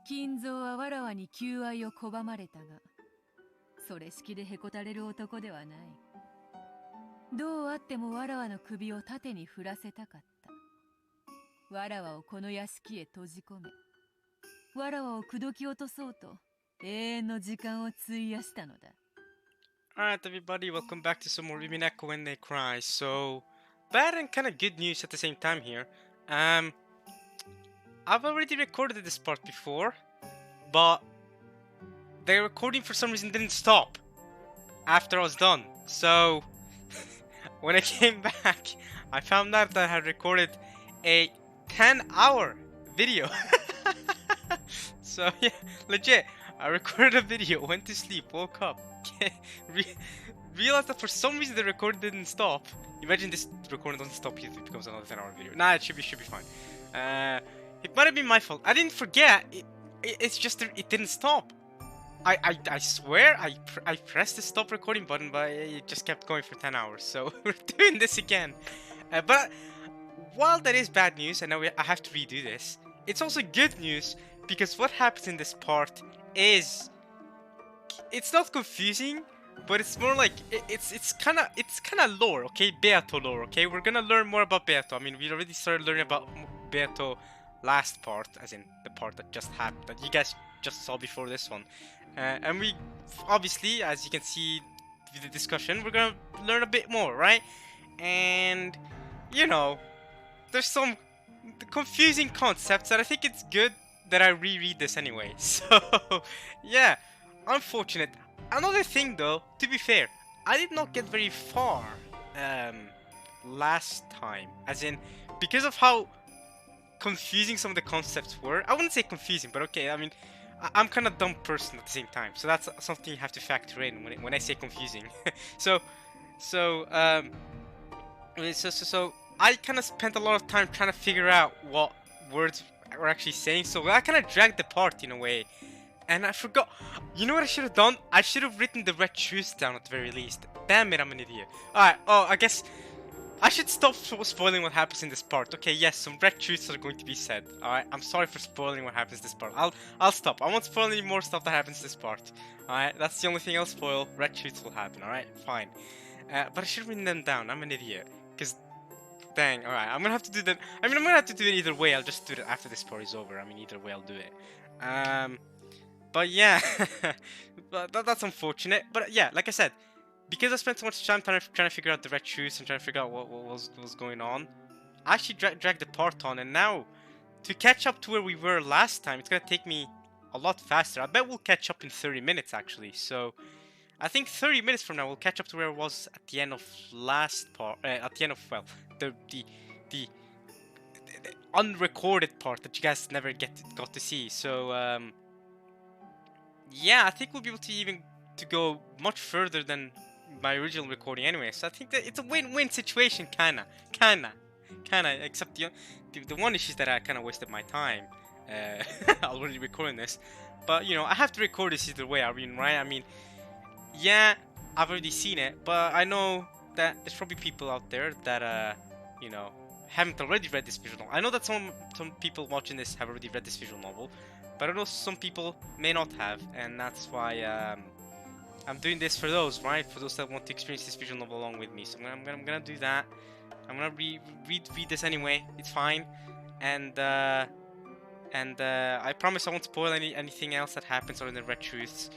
金蔵はわらわに求愛を拒まれたが、それ式でへこたれる男ではない。どうあってもわらわの首を縦に振らせたかった。わらわをこの屋敷へ閉じ込め、わらわを口説き落とそうと永遠の時間を費やしたのだ。Alright, everybody, welcome back to some more Umineko when they cry. So, bad and kind of good news at the same time here. I've already recorded this part before, but the recording for some reason didn't stop after I was done. So, when I came back, I found out that I had recorded a 10-hour video. So, yeah, legit. I recorded a video, went to sleep, woke up, realized that for some reason the recording didn't stop. Imagine this recording doesn't stop, it becomes another 10-hour video. Nah, it should be fine. It might have been my fault. I didn't forget. It's just it didn't stop. I swear I pressed the stop recording button, but it just kept going for 10 hours. So we're doing this again. But while that is bad news, and now I have to redo this, it's also good news because what happens in this part is it's not confusing, but it's more like it's kind of lore, okay? Beato lore, okay? We're gonna learn more about Beato. I mean, we already started learning about Beato last part, as in the part that just happened, that you guys just saw before this one. And we, obviously, as you can see with the discussion, we're gonna learn a bit more, right? And, you know, there's some confusing concepts that I think it's good that I reread this anyway. So, yeah, unfortunate. Another thing though, to be fair, I did not get very far last time, as in, because of how confusing some of the concepts were. I wouldn't say confusing, but okay, I mean, I'm kind of dumb person at the same time, so that's something you have to factor in when I say confusing. So I kind of spent a lot of time trying to figure out what words were actually saying, so I kind of dragged the part in a way, and I forgot. You know what I should have done? I should have written the red shoes down at the very least. Damn it, I'm an idiot. Alright, oh, I guess I should stop spoiling what happens in this part. Okay, yes, some red truths are going to be said. Alright, I'm sorry for spoiling what happens in this part. I'll stop. I won't spoil any more stuff that happens in this part. Alright, that's the only thing I'll spoil. Red truths will happen, alright? Fine. But I should have written them down. I'm an idiot. Because, dang, alright, I'm gonna have to do that. I mean, I'm gonna have to do it either way. I'll just do it after this part is over. I mean, either way I'll do it. But yeah, but that's unfortunate. But yeah, like I said, because I spent so much time trying to figure out the red shoes and trying to figure out what was going on, I actually dragged the part on, and now to catch up to where we were last time, it's gonna take me a lot faster. I bet we'll catch up in 30 minutes actually. So I think 30 minutes from now we'll catch up to where it was at the end of last part. At the end of, well, the unrecorded part that you guys never got to see. So yeah, I think we'll be able to even go much further than my original recording anyway, so I think that it's a win-win situation, kinda, except the one issue is that I kinda wasted my time already recording this, but you know, I have to record this either way, I mean, right? I mean, yeah, I've already seen it, but I know that there's probably people out there that you know, haven't already read this visual novel. I know that some people watching this have already read this visual novel, but I know some people may not have, and that's why I'm doing this for those, right? For those that want to experience this visual novel along with me. So I'm gonna do that. I'm gonna read this anyway. It's fine, and I promise I won't spoil anything else that happens or in the red truths.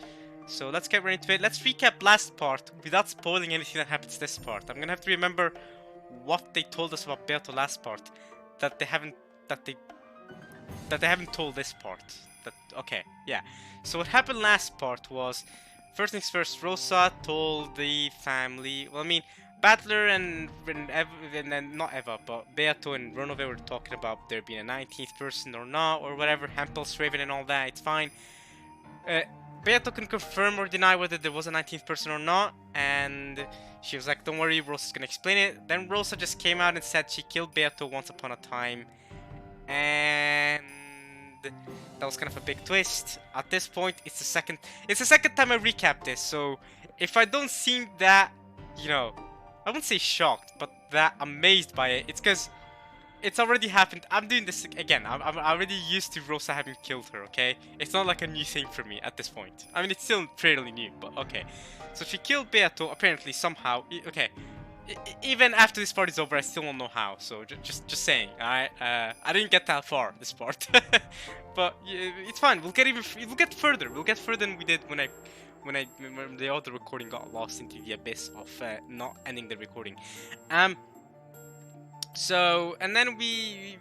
So let's get right into it. Let's recap last part without spoiling anything that happens this part. I'm gonna have to remember what they told us about Beato last part that they haven't told this part. Okay, yeah. So what happened last part was, first things first, Rosa told the family, well, I mean, Battler and not Eva, but Beato and Ronove were talking about there being a 19th person or not, or whatever, Hampel's Raven and all that, it's fine. Beato can confirm or deny whether there was a 19th person or not, and she was like, don't worry, Rosa's gonna explain it. Then Rosa just came out and said she killed Beato once upon a time, and that was kind of a big twist. At this point, it's the second time I recap this, so if I don't seem that, you know, I wouldn't say shocked, but that amazed by it, it's because it's already happened. I'm doing this again. I'm already used to Rosa having killed her, okay? It's not like a new thing for me at this point. I mean, it's still fairly new, but okay. So she killed Beato, apparently, somehow. Okay. Even after this part is over, I still don't know how. So just saying, alright? I didn't get that far, this part. But yeah, it's fine. We'll get further. We'll get further than we did when the other recording got lost into the abyss of not ending the recording. So, and then me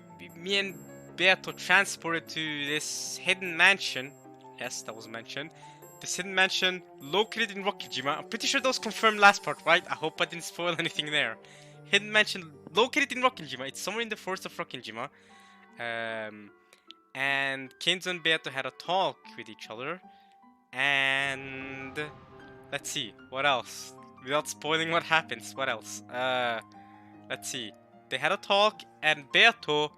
and Beato transported to this hidden mansion. Yes, that was mentioned. This hidden mansion located in Rokijima. I'm pretty sure those confirmed last part, right? I hope I didn't spoil anything there. Hidden mansion located in Rokijima. It's somewhere in the forest of Rokijima. And Kenzo and Beato had a talk with each other. And let's see, what else? Without spoiling what happens, what else? Let's see. They had a talk, and Beato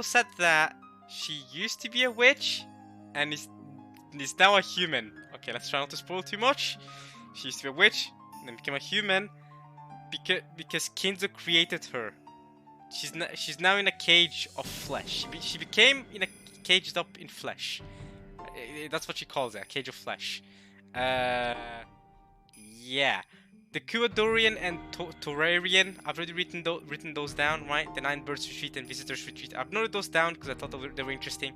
said that she used to be a witch, and is now a human. Okay, let's try not to spoil too much. She used to be a witch, and then became a human, because Kinzo created her. She's now in a cage of flesh. She became caged up in flesh. That's what she calls it, a cage of flesh. Yeah. The Kuadorian and Torarian, I've already written those down, right? The 9 Birds Retreat and Visitors Retreat. I've noted those down because I thought they were interesting.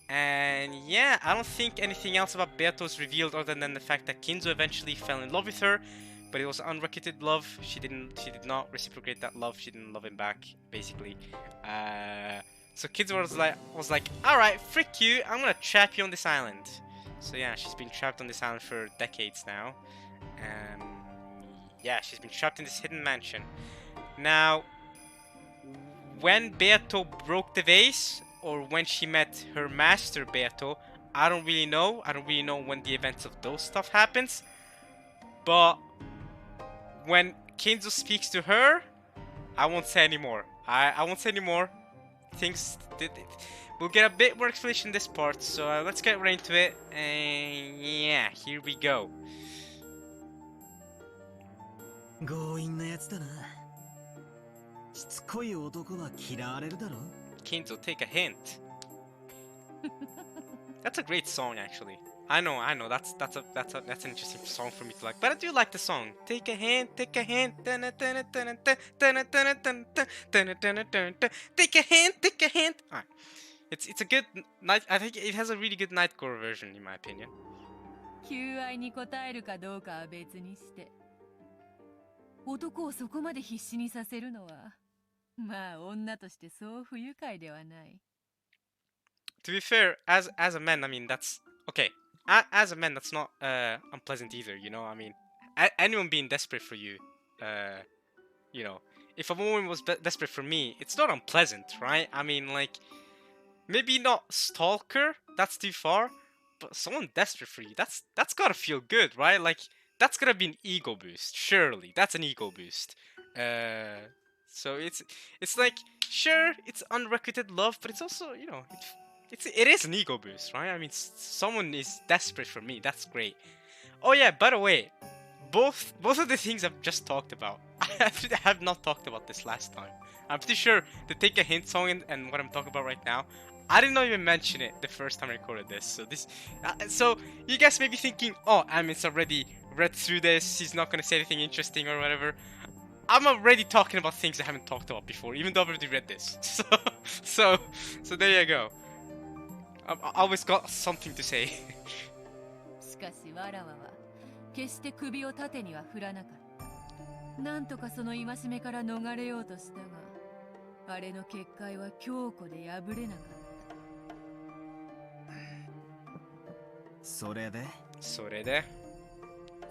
And yeah, I don't think anything else about Beato is revealed other than the fact that Kinzo eventually fell in love with her, but it was unrequited love. She did not reciprocate that love. She didn't love him back, basically. So Kinzo was like, all right, frick you, I'm gonna trap you on this island. So yeah, she's been trapped on this island for decades now. Yeah, she's been trapped in this hidden mansion. Now, when Beato broke the vase, or when she met her master Beato, I don't really know. I don't really know when the events of those stuff happens. But when Kenzo speaks to her, I won't say anymore. I won't say anymore. We'll get a bit more explanation in this part, so let's get right into it. And yeah, here we go. 強引なやつだな。しつこい男は嫌われるだろ。Kinzo, take a hint. That's a great song, actually. I know. That's an interesting song for me to like, but I do like the song. Take a hint, take a hint. Take a hint, take a hint. Alright. It's a good night. I think it has a really good nightcore version, in my opinion. 求愛に応えるかどうかは別にして、男をそこまで必死にさせるのは、まあ女としてそう不愉快ではない。To be fair, as a man, I mean that's okay. As a man, that's not unpleasant either. You know, I mean, anyone being desperate for you, you know, if a woman was desperate for me, it's not unpleasant, right? I mean, like, maybe not stalker. That's too far. But someone desperate for you, that's gotta feel good, right? Like, that's gonna be an ego boost, surely. That's an ego boost. So it's like, sure, it's unrequited love, but it's also, you know, it is an ego boost, right? I mean, someone is desperate for me. That's great. Oh yeah, by the way, both of the things I've just talked about, I have not talked about this last time. I'm pretty sure the Take a Hint song and what I'm talking about right now, I did not even mention it the first time I recorded this. So you guys may be thinking, oh, Amin's already read through this, he's not gonna say anything interesting or whatever. I'm already talking about things I haven't talked about before, even though I've already read this. So there you go. I've always got something to say. しかしわらわは決して首を縦には振らなかった。なんとかその戒めから逃れようとしたが、あれの結界は強固で破れなかった。それで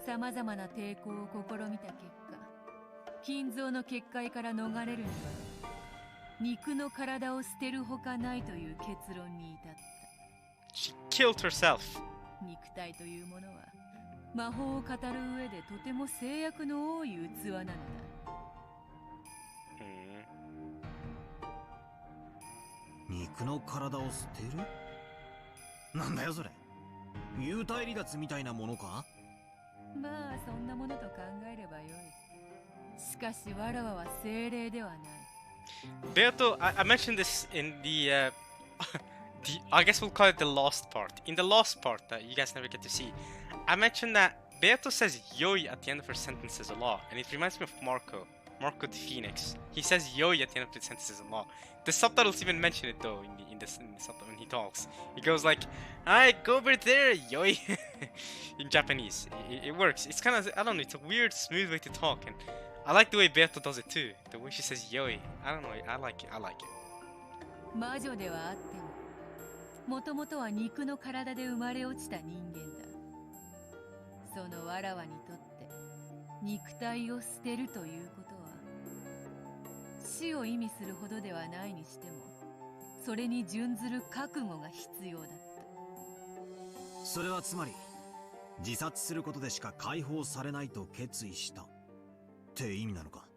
さまざまな抵抗を試みた結果、金蔵の結界から逃れるには肉の体を捨てるほかないという結論に至った。She killed herself. 肉体というものは魔法を語る上でとても制約の多い器なのだ。肉の体を捨てる？なんだよそれ。幽体離脱みたいなものか？まあそんなものと考えればよい。しかしわらわは精霊ではない。Beato, I mentioned this in the I guess we'll call it the lost part. In the lost part that you guys never get to see, I mentioned that Beato says "yoi" at the end of her sentences a lot, and it reminds me of Marco the Phoenix. He says "yoi" at the end of his sentences a lot. The subtitles even mention it though in the subtitle when he talks. He goes like, "Alright, go over there, yoi," in Japanese. It works. It's kind of, I don't know. It's a weird, smooth way to talk, and I like the way Beato does it too. The way she says "yoi." I don't know. I like it. I like it. 魔女ではあっても、もともとは肉の体で生まれ落ちた人間だ。そのわらわにとって肉体を捨てるということは死を意味するほどではないにしても、それに準ずる覚悟が必要だった。それはつまり自殺することでしか解放されないと決意したって意味なのか。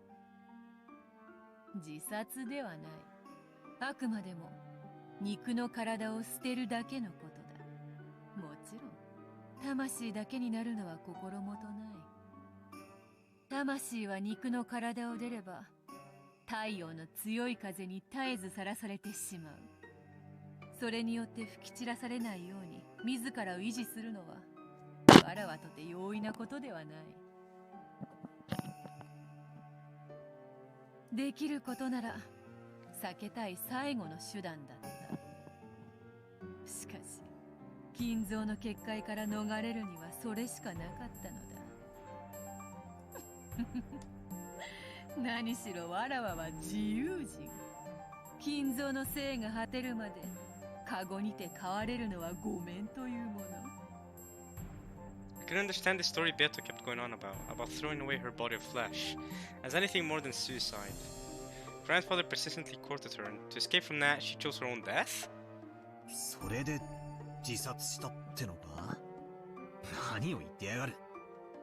自殺ではない。あくまでも肉の体を捨てるだけのことだ。もちろん魂だけになるのは心もとない。魂は肉の体を出れば太陽の強い風に絶えずさらされてしまう。それによって吹き散らされないように自らを維持するのはわらわとて容易なことではない。できることなら避けたい最後の手段だった。しかし金蔵の結界から逃れるにはそれしかなかったのだ。何しろわらわは自由人。金蔵の生が果てるまでカゴにて飼われるのはごめんというもの。I couldn't understand the story Beato kept going on about throwing away her body of flesh, as anything more than suicide. Grandfather persistently courted her, and to escape from that, she chose her own death? それで自殺したってのか。何を言ってやがる。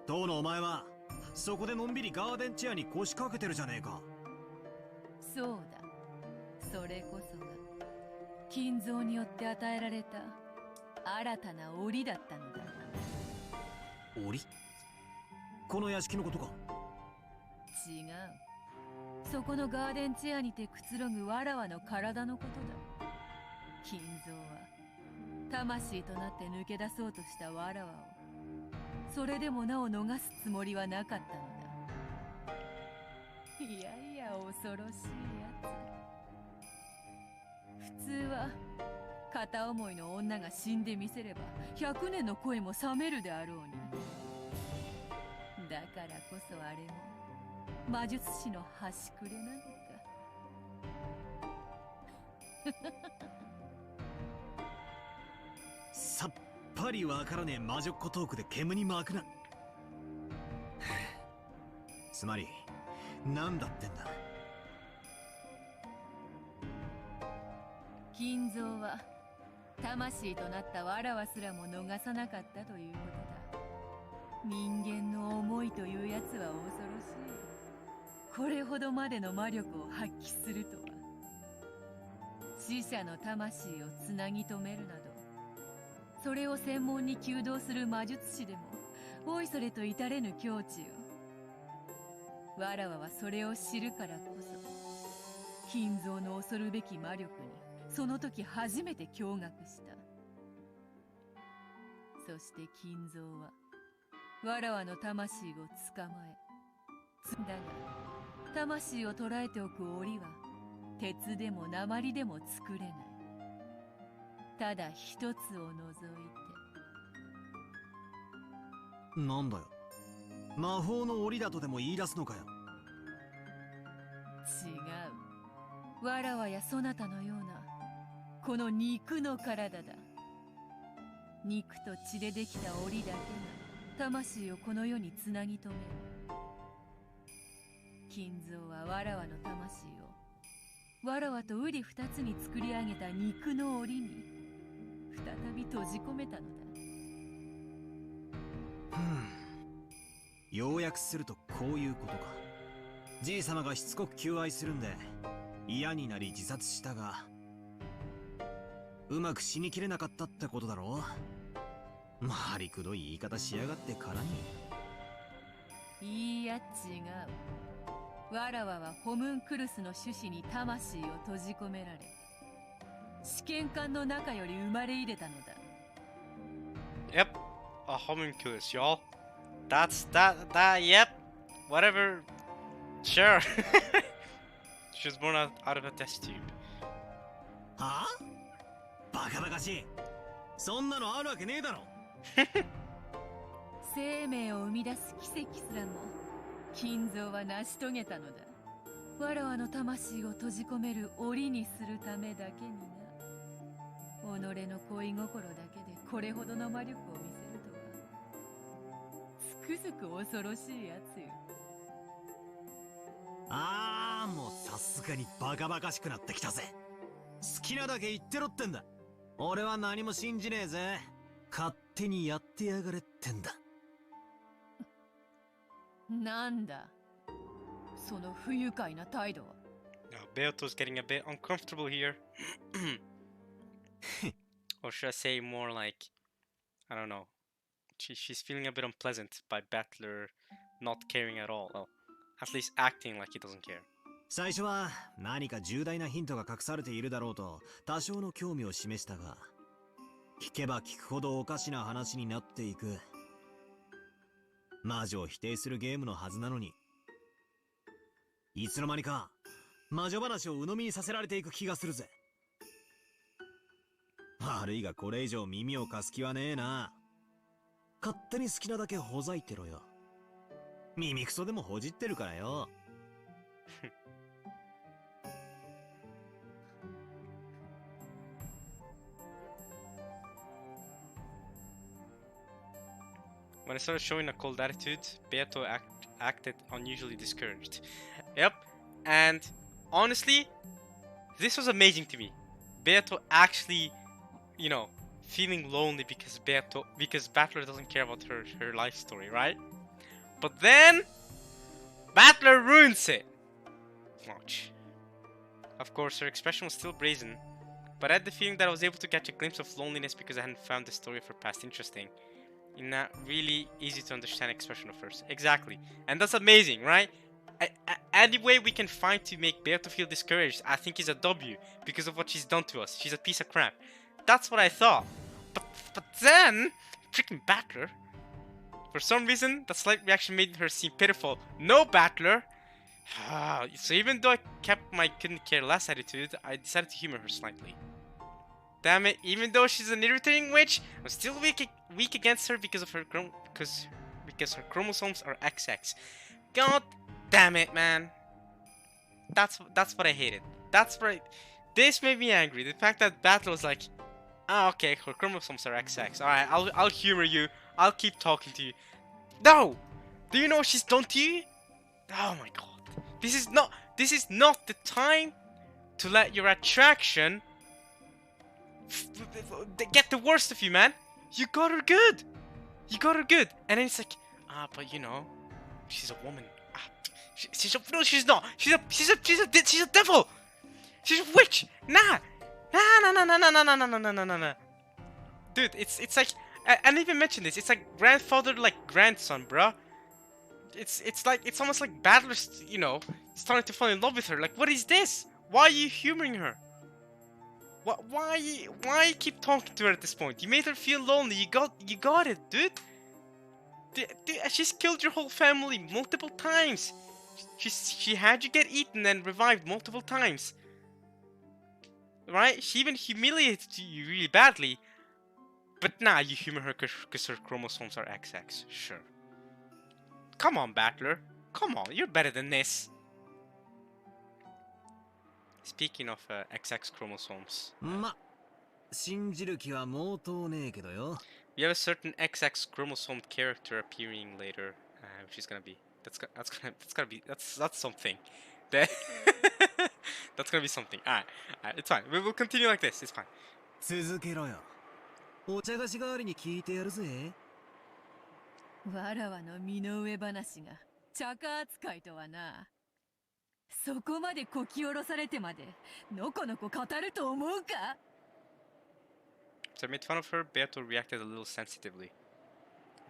当のお前はそこでのんびりガーデンチェアに腰掛けてるじゃねえか。そうだ。それこそが金蔵によって与えられた新たな檻だったのだ。檻？この屋敷のことか。違う。そこのガーデンチェアにてくつろぐわらわの体のことだ。金蔵は魂となって抜け出そうとしたわらわをそれでもなお逃すつもりはなかったのだ。いやいや恐ろしいやつ。普通は片思いの女が死んでみせれば100年の恋も冷めるであろうに。だからこそあれも魔術師の端くれなのか。さっぱりわからねえ魔女っ子トークで煙に巻くな。つまり何だってんだ。金蔵は魂となったわらわすらも逃さなかったということだ。人間の思いというやつは恐ろしい。これほどまでの魔力を発揮するとは。死者の魂をつなぎ止めるなど、それを専門に弓道する魔術師でもおいそれと至れぬ境地よ。わらわはそれを知るからこそ金蔵の恐るべき魔力にその時初めて驚愕した。そして金蔵はわらわの魂を捕まえ、だが魂を捕らえておく檻は鉄でも鉛でも作れない。ただ一つを除いて。なんだよ、魔法の檻だとでも言い出すのかよ。違う。わらわやそなたのようなこの肉の体だ。肉と血でできた檻だけが魂をこの世につなぎ止める。金蔵はわらわの魂をわらわと瓜二つに作り上げた肉の檻に再び閉じ込めたのだ。要約するとこういうことか。じいさまがしつこく求愛するんで嫌になり自殺したが、うまく死にきれなかったってことだろう。回りくどい言い方しやがってからに。いいや違う。わらわはホムンクルスの種子に魂を閉じ込められ、試験管の中より生まれ入れたのだ。 Yep, a homunculus, y'all. Yep. Whatever. Sure. She was born out of a test tube. はあ？バカバカしい。そんなのあるわけねえだろ。生命を生み出す奇跡すらも金蔵は成し遂げたのだ。わらわの魂を閉じ込める檻にするためだけにな。己の恋心だけでこれほどの魔力を見せるとは、つくづく恐ろしいやつよ。あー、もうさすがにバカバカしくなってきたぜ。好きなだけ言ってろってんだ。俺は何も信じねえぜ。勝手にやってやがれってんだ。なんだその不愉快な態度は。 Now, Beato's getting a bit uncomfortable here. Or should I say more like, I don't know. She's feeling a bit unpleasant by Battler not caring at all. Well, at least acting like he doesn't care. 最初は何か重大なヒントが隠されているだろうと多少の興味を示したが、聞けば聞くほどおかしな話になっていく。魔女を否定するゲームのはずなのに、いつの間にか魔女話を鵜呑みにさせられていく気がするぜ。悪いがこれ以上耳を貸す気はねえな。勝手に好きなだけほざいてろよ。耳クソでもほじってるからよ。When I started showing a cold attitude, Beato acted unusually discouraged. Yep, and honestly, this was amazing to me. Beato actually, you know, feeling lonely because Battler doesn't care about her life story, right? But then, Battler ruins it. Ouch. Of course, her expression was still brazen, but I had the feeling that I was able to catch a glimpse of loneliness because I hadn't found the story of her past interesting. In that really easy to understand expression of hers. Exactly. And that's amazing, right? Any way we can find to make Beato feel discouraged, I think is a W because of what she's done to us. She's a piece of crap. That's what I thought. But then, freaking Battler. For some reason, that slight reaction made her seem pitiful. No, Battler! So even though I kept my couldn't care less attitude, I decided to humor her slightly. Damn it, even though she's an irritating witch, I'm still weak against her because of her because her chromosomes are XX. God damn it, man. That's what I hated. This made me angry. The fact that Battle was like, oh, okay, her chromosomes are XX. Alright, I'll humor you. I'll keep talking to you. No! Do you know what she's done to you? Oh my god. This is not the time to let your attraction get the worst of you, man. You got her good. And then it's like, but you know, she's a woman. No, she's not. She's a devil. She's a witch. Nah. Dude, it's like, I didn't even mention this. It's like grandfather like grandson, bruh. It's almost like Battler's, you know, starting to fall in love with her. Like, what is this? Why are you humoring her? Why keep talking to her at this point? You made her feel lonely. You got it, dude. She's killed your whole family multiple times. She had you get eaten and revived multiple times. Right? She even humiliated you really badly. But nah, you humor her because her chromosomes are XX. Sure. Come on, Battler. Come on, you're better than this. Speaking of XX chromosomes, we have a certain XX chromosome character appearing later, which is gonna be that's something. That's gonna be something. Alright, it's fine. We will continue like this. It's fine. 続けろよ。お茶菓子代わりに聞いてやるぜ。わらわの身の上話が茶化扱いとはな。そこまでこき下ろされてまでのこのこ語ると思うか? So I made fun of her. Beato reacted a little sensitively.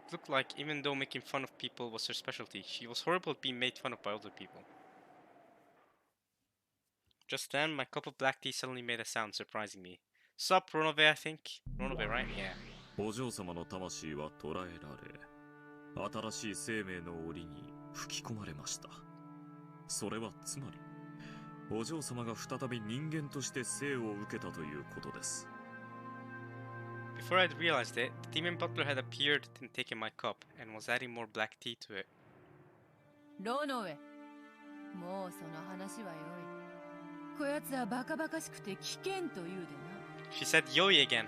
It looked like even though making fun of people was her specialty, she was horrible at being made fun of by other people. Just then, my cup of black tea suddenly made a sound, surprising me. Sup, Ronove, I think? Ronove, right? Yeah. お嬢様の魂は捕らえられ、新しい生命の檻に吹き込まれました。それはつまり、お嬢様が再び人間として生を受けたということです。Before I'd realized it, the demon butler had appeared and taken my cup, and was adding more black tea to it. ロノウェ、もうその話はよい。こやつはバカバカしくて危険と言うでな。She said yoi again.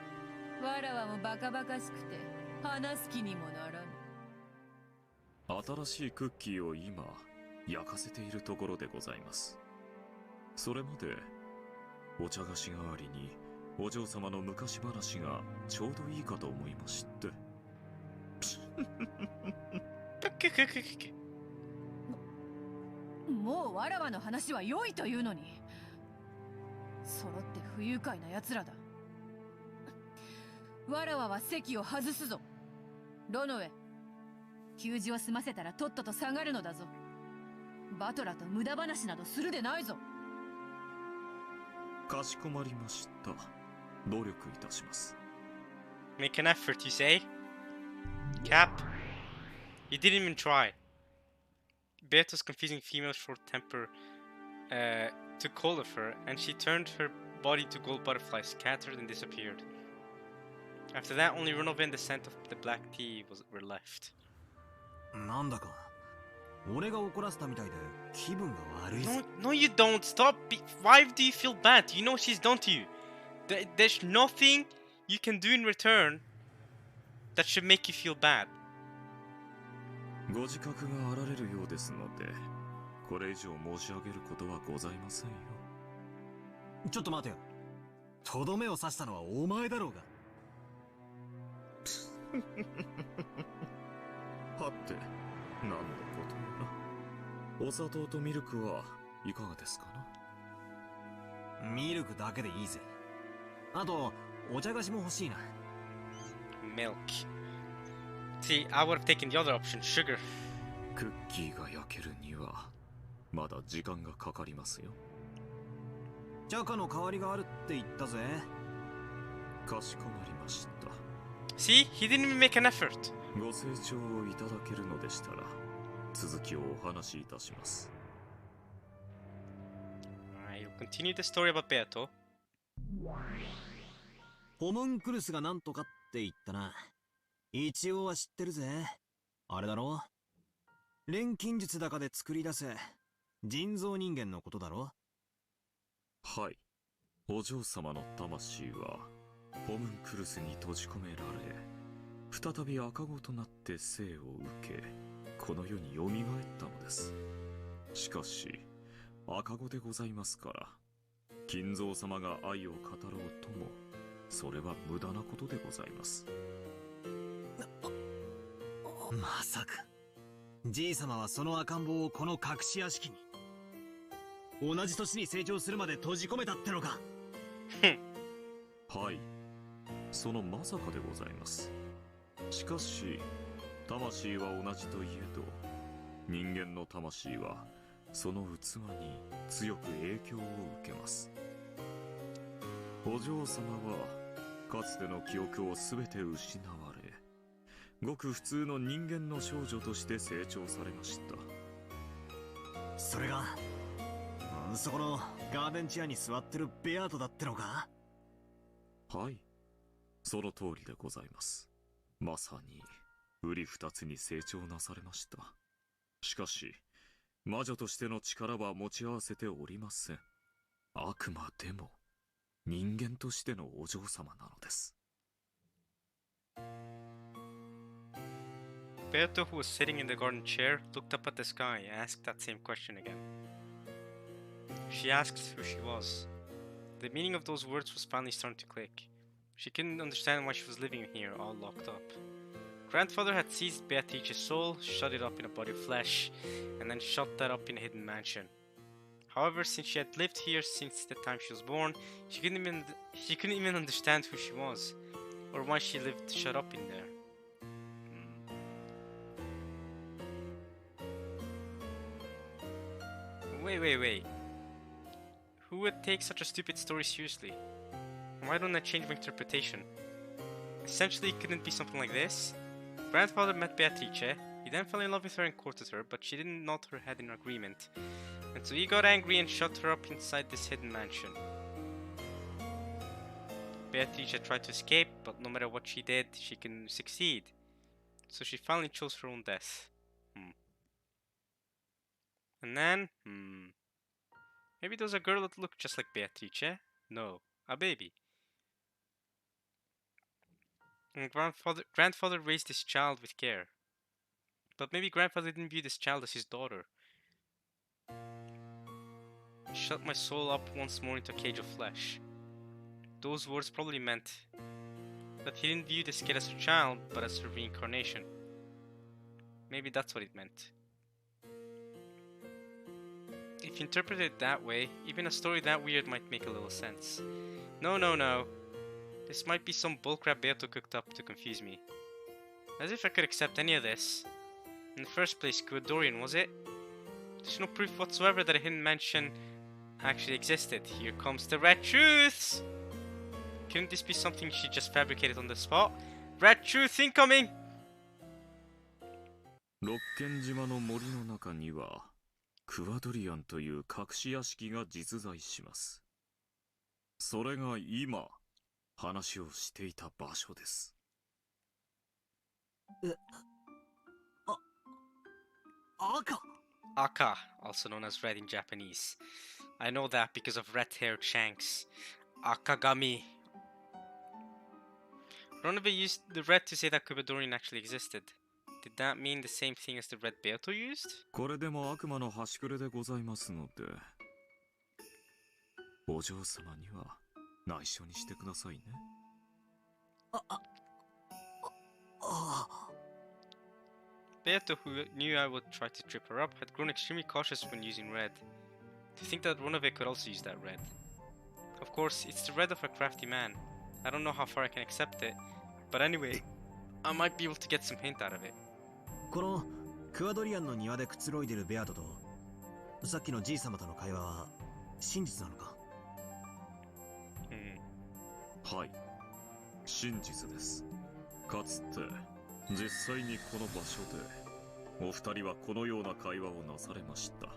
わらわもバカバカしくて話す気にもならぬ。新しいクッキーを今、焼かせているところでございます。それまで、お茶菓子代わりに、お嬢様の昔話がちょうどいいかと思いまして。もうわらわの話は良いというのに。揃って不愉快な奴らだ。わらわは席を外すぞ。ロノウェ、給仕を済ませたらとっとと下がるのだぞ。バトラと無駄話などするでないぞ。かしこまりました。努力いたします。Make an effort, you say? Cap? You didn't even try. Beato's confusing female short temper took hold of her, and she turned her body to gold butterflies, scattered and disappeared. After that, only Ronove and the scent of the black tea were left. なんだか俺が怒らせたみたいで気分が悪いぞ。 No, you don't. Stop. Why do you feel bad? You know what she's done to you. There's nothing you can do in return that should make you feel bad. ご自覚があられるようですので、これ以上申し上げることはございませんよ。ちょっと待てよ。とどめを刺したのはお前だろうが。はて、何のことやら。お砂糖とミルクはいかがですかな。ミルクだけでいいぜ。あと、お茶菓子も欲しいな。Milk. See, I would have taken the other option, sugar. クッキーが焼けるには、まだ時間がかかりますよ。チャカの代わりがあるって言ったぜ。かしこまりました。See, he didn't even make an effort. ご清聴をいただけるのでしたら、続きをお話しいたします。Alright, we'll continue the story about Beato. ホムンクルスがなんとかって言ったな。一応は知ってるぜ。あれだろ、錬金術だかで作り出せ人造人間のことだろ。はい。お嬢様の魂はホムンクルスに閉じ込められ、再び赤子となって生を受け、この世に蘇ったのです。しかし赤子でございますから、金蔵様が愛を語ろうともそれは無駄なことでございます。まさかじい様はその赤ん坊をこの隠し屋敷に同じ年に成長するまで閉じ込めたってのか。はい、そのまさかでございます。しかし魂は同じといえど、人間の魂はその器に強く影響を受けます。お嬢様はかつての記憶を全て失われ、ごく普通の人間の少女として成長されました。それがそこのガーデンチェアに座ってるベアートだってのか。はい、その通りでございます。まさに瓜二つに成長なされました。しかし魔女としての力は持ち合わせておりません。あくまでも人間としてのお嬢様なのです。Beato, who was sitting in the garden chair, looked up at the sky and asked that same question again. She asked who she was. The meaning of those words was finally starting to click. She couldn't understand why she was living here all locked up. Grandfather had seized Beatrice's soul, shut it up in a body of flesh, and then shut that up in a hidden mansion. However, since she had lived here since the time she was born, she couldn't even understand who she was, or why she lived shut up in there. Wait. Who would take such a stupid story seriously? Why don't I change my interpretation? Essentially, it couldn't be something like this. Grandfather met Beatrice. He then fell in love with her and courted her, but she didn't nod her head in agreement. And so he got angry and shut her up inside this hidden mansion. Beatrice tried to escape, but no matter what she did, she couldn't succeed. So she finally chose her own death. And then, maybe there was a girl that looked just like Beatrice? No, a baby. And grandfather raised this child with care. But maybe grandfather didn't view this child as his daughter. Shut my soul up once more into a cage of flesh. Those words probably meant that he didn't view this kid as a child, but as her reincarnation. Maybe that's what it meant. If you interpret it that way, even a story that weird might make a little sense. No. This might be some bullcrap Beato cooked up to confuse me. As if I could accept any of this. In the first place, Dorian, was it? There's no proof whatsoever that a hidden mansion actually existed. Here comes the red truths! Couldn't this be something she just fabricated on the spot? Red truth incoming! 六軒島の森の中にはクワドリアンという隠し屋敷が実在します。それが今話をしていた場所です。赤 Aka, also known as red in Japanese. I know that because of red-haired Shanks. Akagami. Ronobe used the red to say that Kubadorian actually existed. Did that mean the same thing as the red Beato used? これでも悪魔の端くれでございますので、お嬢様には内緒にしてくださいね。Beato, who knew I would try to trip her up, had grown extremely cautious when using red. To think that Ronobe could also use that red. Of course, it's the red of a crafty man. I don't know how far I can accept it, but anyway, I might be able to get some hint out of it. このクワドリアンの庭でくつろいでるベアトとさっきのじい様との会話は真実なのか？はい、真実です。かつて実際にこの場所でお二人はこのような会話をなされました。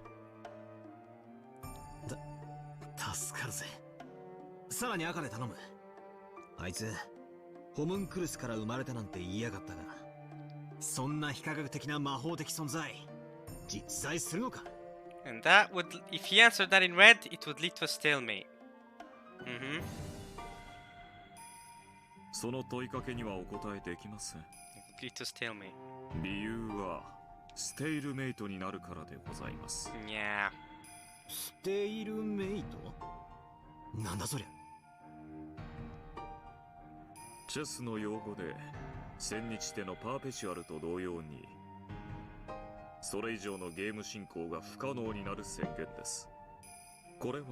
助かるぜ。さらに赤で頼む。あいつホムンクルスから生まれたなんて言いやがったが、そんな非科学的な魔法的存在実在するのか？ And that would, if he answered that in red, it would lead to a stalemate. その問いかけにはお答えできません。It would lead to a stalemate. 理由はステイルメイトになるからでございます。Yeah. ステイルメイト？なんだそりゃ。チェスの用語で千日手のパーペチュアルと同様にそれ以上のゲーム進行が不可能になる宣言です。これは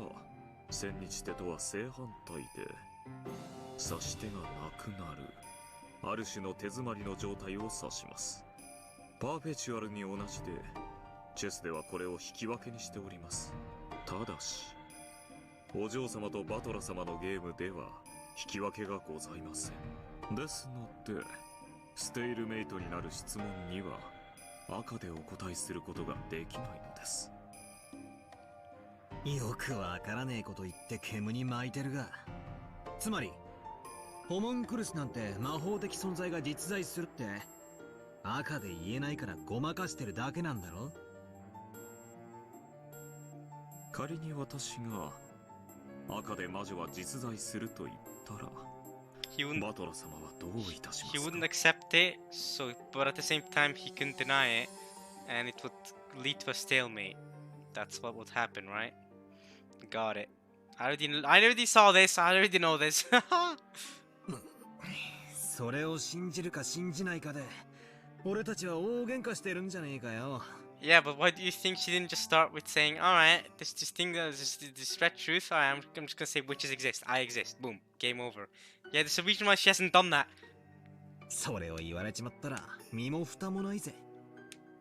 千日手とは正反対で指し手がなくなるある種の手詰まりの状態を指します。パーペチュアルに同じでチェスではこれを引き分けにしております。ただしお嬢様とバトラ様のゲームでは引き分けがございません。ですのでステイルメイトになる質問には赤でお答えすることができないのです。よくわからねえこと言って煙に巻いてるが、つまりホムンクルスなんて魔法的存在が実在するって赤で言えないからごまかしてるだけなんだろ？仮に私が赤で魔女は実在すると言ったらバトラ様はどういたしますか？ He wouldn't accept it, so but at the same time he couldn't deny it, and it would lead to a stalemate. That's what would happen, right? Got it. I already saw this. I already know this. それを信じるか信じないかで俺たちは大喧嘩してるんじゃねえかよ。Yeah, but why do you think she didn't just start with saying, alright, this thing, this red truth, I'm just gonna say witches exist, I exist, boom, game over. Yeah, there's a reason why she hasn't done that. それを言われちまったら身も蓋もないぜ。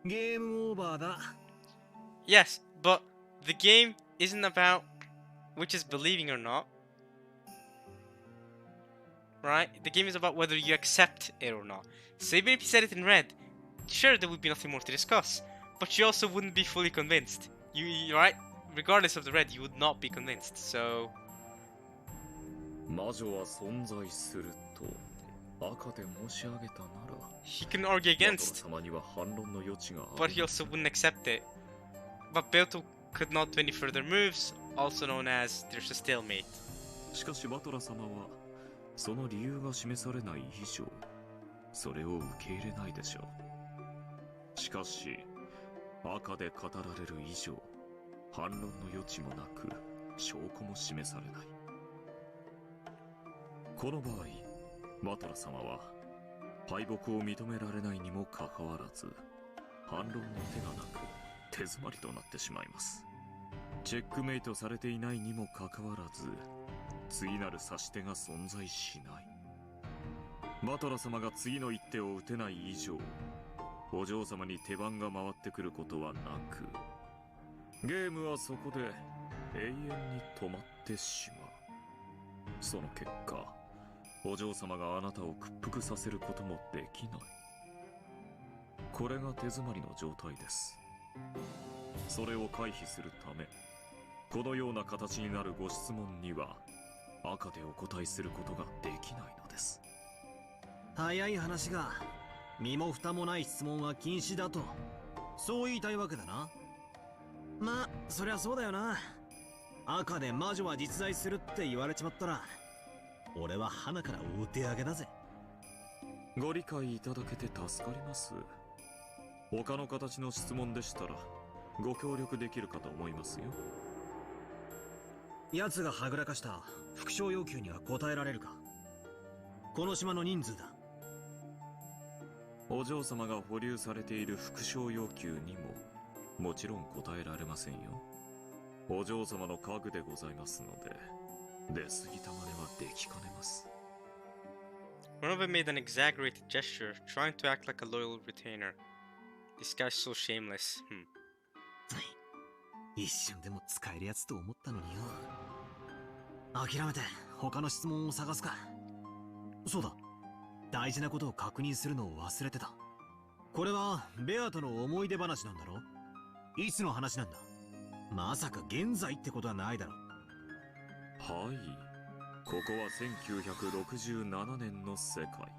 ゲームオーバーだ。 Yes, but the game isn't about which is believing or not. Right? The game is about whether you accept it or not. So even if you said it in red, sure, there would be nothing more to discuss. But you also wouldn't be fully convinced. Right? Regardless of the red, you would not be convinced. So... 魔女は存在すると赤で申し上げたなら he can argue バトラ against, 様には反論の余地があ but る he also wouldn't accept it. But Beoto could not do any further moves, also known as there's a stalemate. しかしバトラ様はその理由が示されない以上それを受け入れないでしょう。しかし赤で語られる以上反論の余地もなく証拠も示されない。この場合バトラ様は敗北を認められないにもかかわらず反論の手がなく手詰まりとなってしまいます。チェックメイトされていないにもかかわらず次なる指し手が存在しない。バトラ様が次の一手を打てない以上お嬢様に手番が回ってくることはなくゲームはそこで永遠に止まってしまう。その結果お嬢様があなたを屈服させることもできない。これが手詰まりの状態です。それを回避するためこのような形になるご質問には赤でお答えすることができないのです。早い話が身も蓋もない質問は禁止だとそう言いたいわけだな。まあそりゃそうだよな。赤で魔女は実在するって言われちまったら俺は花からお手上げだぜ。ご理解いただけて助かります。他の形の質問でしたらご協力できるかと思いますよ。奴がはぐらかした副賞要求には答えられるか。この島の人数だ。お嬢様が保留されている副賞要求にももちろん答えられませんよ。お嬢様の家具でございますので出過ぎた真似はできかねます。 One of them made an exaggerated gesture, trying to act like a loyal retainer. This guy's so shameless. 一瞬でも使えるやつと思ったのによ。諦めて他の質問を探すか。そうだ、大事なことを確認するのを忘れてた。これはベアとの思い出話なんだろ。いつの話なんだ。まさか現在ってことはないだろ。はい、ここは1967年の世界、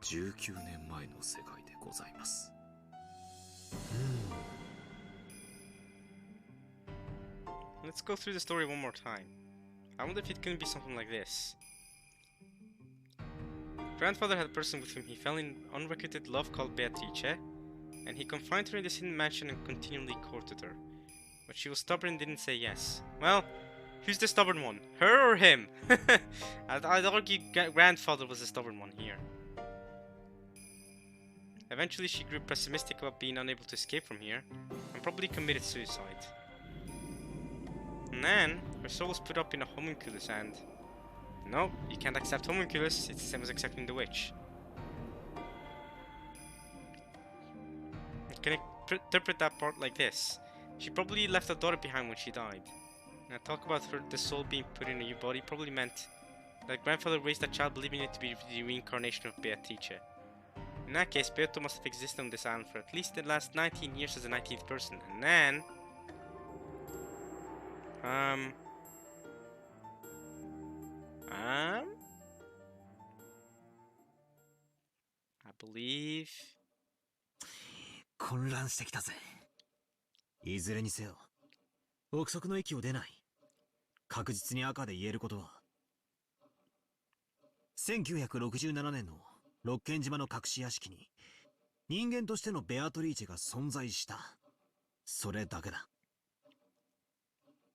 19年前の世界でございます。Let's go through the story one more time. I wonder if it couldn't be something like this. Grandfather had a person with whom he fell in unrequited love called Beatrice, and he confined her in this hidden mansion and continually courted her. But she was stubborn and didn't say yes. Well, who's the stubborn one? Her or him? I'd argue grandfather was the stubborn one here. Eventually she grew pessimistic about being unable to escape from here, and probably committed suicide. And then, her soul was put up in a homunculus and... No, you can't accept homunculus, it's the same as accepting the witch. You can interpret that part like this. She probably left a daughter behind when she died. Now talk about the soul being put in a new body probably meant that grandfather raised that child believing it to be the reincarnation of Beatrice. In that case, Beato must have existed on this island for at least the last 19 years as the 19th person, and then... I believe... 混乱してきたぜ。いずれにせよ憶測の域を出ない。確実に赤で言えることは1967年の六軒島の隠し屋敷に人間としてのベアトリーチェが存在した。それだけだ。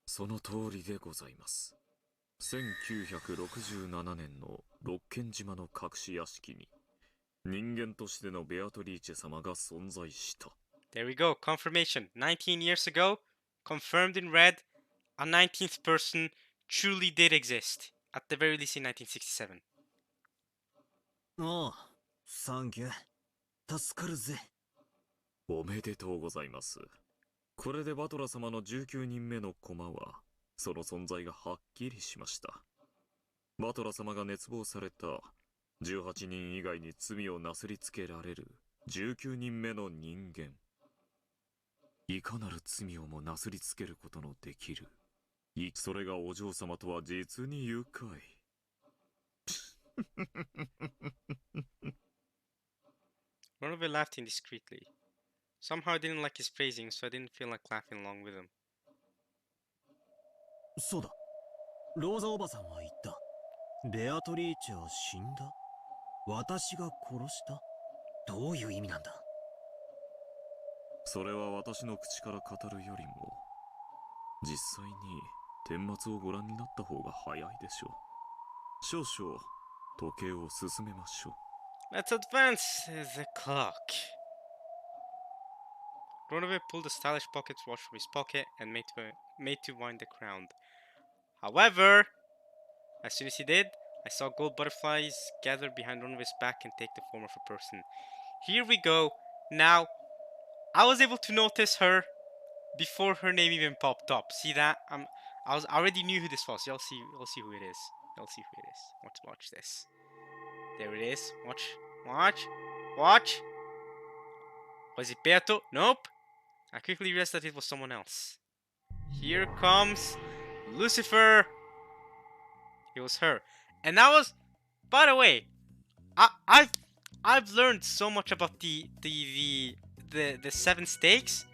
その通りでございます。1967年の六軒島の隠し屋敷に人間としてのベアトリーチェ様が存在した。There we go, confirmation. 19 years ago, confirmed in red, a 19th person truly did exist. At the very least in 1967. ああ、サンキュー。助かるぜ。おめでとうございます。これでバトラ様の19人目の駒はその存在がはっきりしました。バトラ様が熱望された18人以外に罪をなすりつけられる19人目の人間。いかなる罪をもなすりつけることのできる。それがお嬢様とは実に愉快。Ronobe laughed indiscreetly. Somehow I didn't like his phrasing, so I didn't feel like laughing along with him. そうだ。ローザおばさんは言った。ベアトリーチェは死んだ。私が殺した。どういう意味なんだ。それは私の口から語るよりも、実際に顛末をご覧になった方が早いでしょう。少々時計を進めましょう。 Let's advance the clock. Ronobe pulled a stylish pocket watch from his pocket and made to wind the crown. However, as soon as he did, I saw gold butterflies gather behind Ronobe's back and take the form of a person. Here we go. Now, I was able to notice her before her name even popped up. See that? I already knew who this was. You'll see who it is. You'll see who it is. Watch this. There it is. Watch. Was it Beato? Nope. I quickly realized that it was someone else. Here comes Lucifer. It was her. And that was, by the way, I've learned so much about the 7 stakes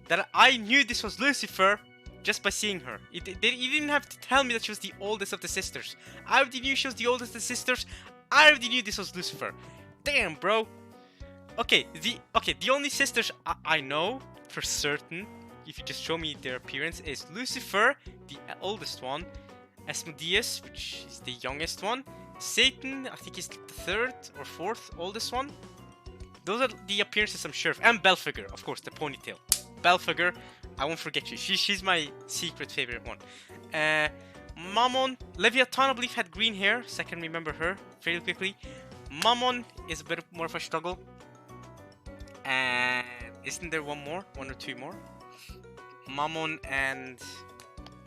that I knew this was Lucifer just by seeing her. You didn't have to tell me that she was the oldest of the sisters. I already knew she was the oldest of the sisters. I already knew this was Lucifer. Damn, bro. Okay, the only sisters I know for certain, if you just show me their appearance, is Lucifer, the oldest one, Asmodeus, which is the youngest one, Satan, I think he's the 3rd or 4th oldest one. Those are the appearances I'm sure of. And Belphegor, of course, the ponytail. Belphegor, I won't forget you. She's my secret favorite one. Mammon, Leviathan, I believe, had green hair, so I can remember her fairly quickly. Mammon is a bit more of a struggle. And isn't there one or two more? Mammon and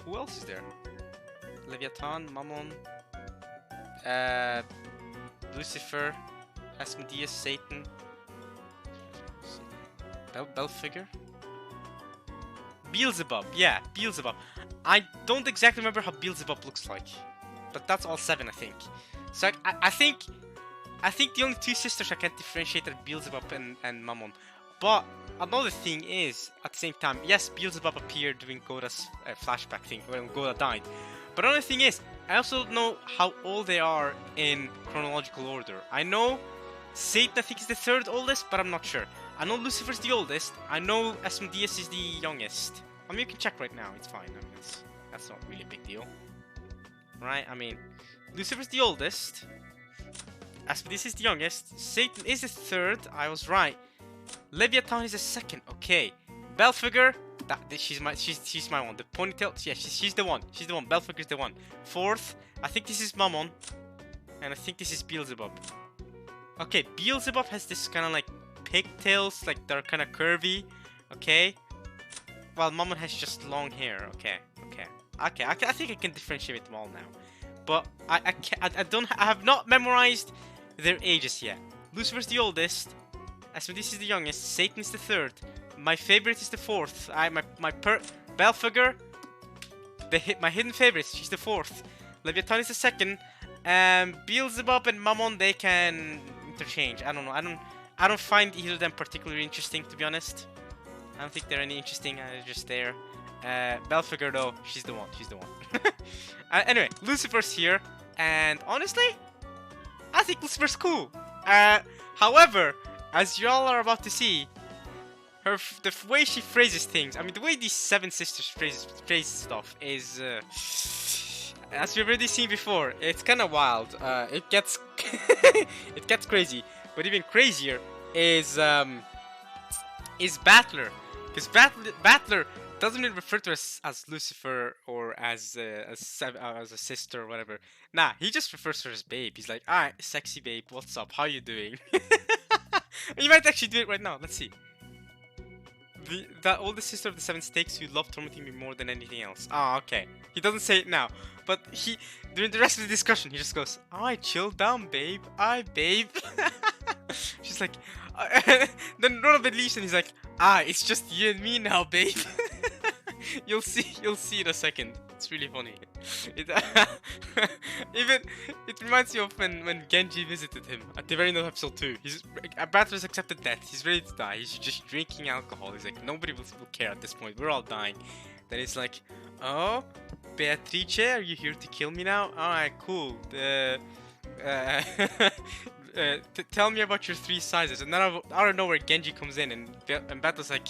who else is there? Leviathan, Mammon, Lucifer, Asmodeus, Satan, Belphegor, Beelzebub. Yeah, Beelzebub. I don't exactly remember how Beelzebub looks like, but that's all 7, I think. So I think the only 2 sisters I can differentiate are Beelzebub and Mammon. But another thing is, at the same time, yes, Beelzebub appeared during Goda's flashback thing when Goda died. But another thing is, I also don't know how old they are in chronological order. I know Satan, I think, is the 3rd oldest, but I'm not sure. I know Lucifer's the oldest. I know Asmodeus is the youngest. I mean, you can check right now. It's fine. I mean, that's not really a big deal. Right? I mean, Lucifer's the oldest. Asmodeus is the youngest. Satan is the 3rd. I was right. Leviathan is the 2nd. Okay. Belphegor. She's my one. The ponytail. Yeah, she's the one. She's the one. Belphegor's the one. 4th. I think this is Mammon. And I think this is Beelzebub. Okay, Beelzebub has this kind of like pigtails, like they're kind of curvy. Okay. While Mammon has just long hair. Okay. I think I can differentiate them all now. But I have not memorized their ages yet. Lucifer's the oldest. Asmodeus is the youngest. Satan is the 3rd. My favorite is the 4th. Belphegor. My hidden favorite. She's the 4th. Leviathan is the 2nd. Beelzebub and Mammon, they can interchange. I don't know. I don't find either of them particularly interesting, to be honest. I don't think they're any interesting. They're just there. Belphegor, though, she's the one. Anyway, Lucifer's here, and honestly, I think Lucifer's cool. However, as y'all are about to see, the way she phrases things, I mean, the way these 7 sisters phrase stuff is, as we've already seen before, it's kind of wild. It gets it gets crazy, but even crazier is Battler, because Battler doesn't even refer to us as Lucifer or as a sister or whatever. Nah, he just refers to her as babe. He's like, alright, sexy babe, what's up? How you doing? You might actually do it right now. Let's see. the older sister of the seven stakes who loved tormenting me more than anything else. Ah, okay. He doesn't say it now, but during the rest of the discussion, he just goes, "Alright, chill down, babe. Alright, babe." She's like, then Ronobe leaves and he's like, it's just you and me now, babe. You'll see in a second. It's really funny. It even it reminds me of when Genji visited him at the very end of episode 2. Battler's accepted death. He's ready to die. He's just drinking alcohol. He's like, nobody will care at this point. We're all dying. Then he's like, oh, Beatrice, are you here to kill me now? Alright, cool. Tell me about your 3 sizes. And then out of nowhere, Genji comes in and Battle's like,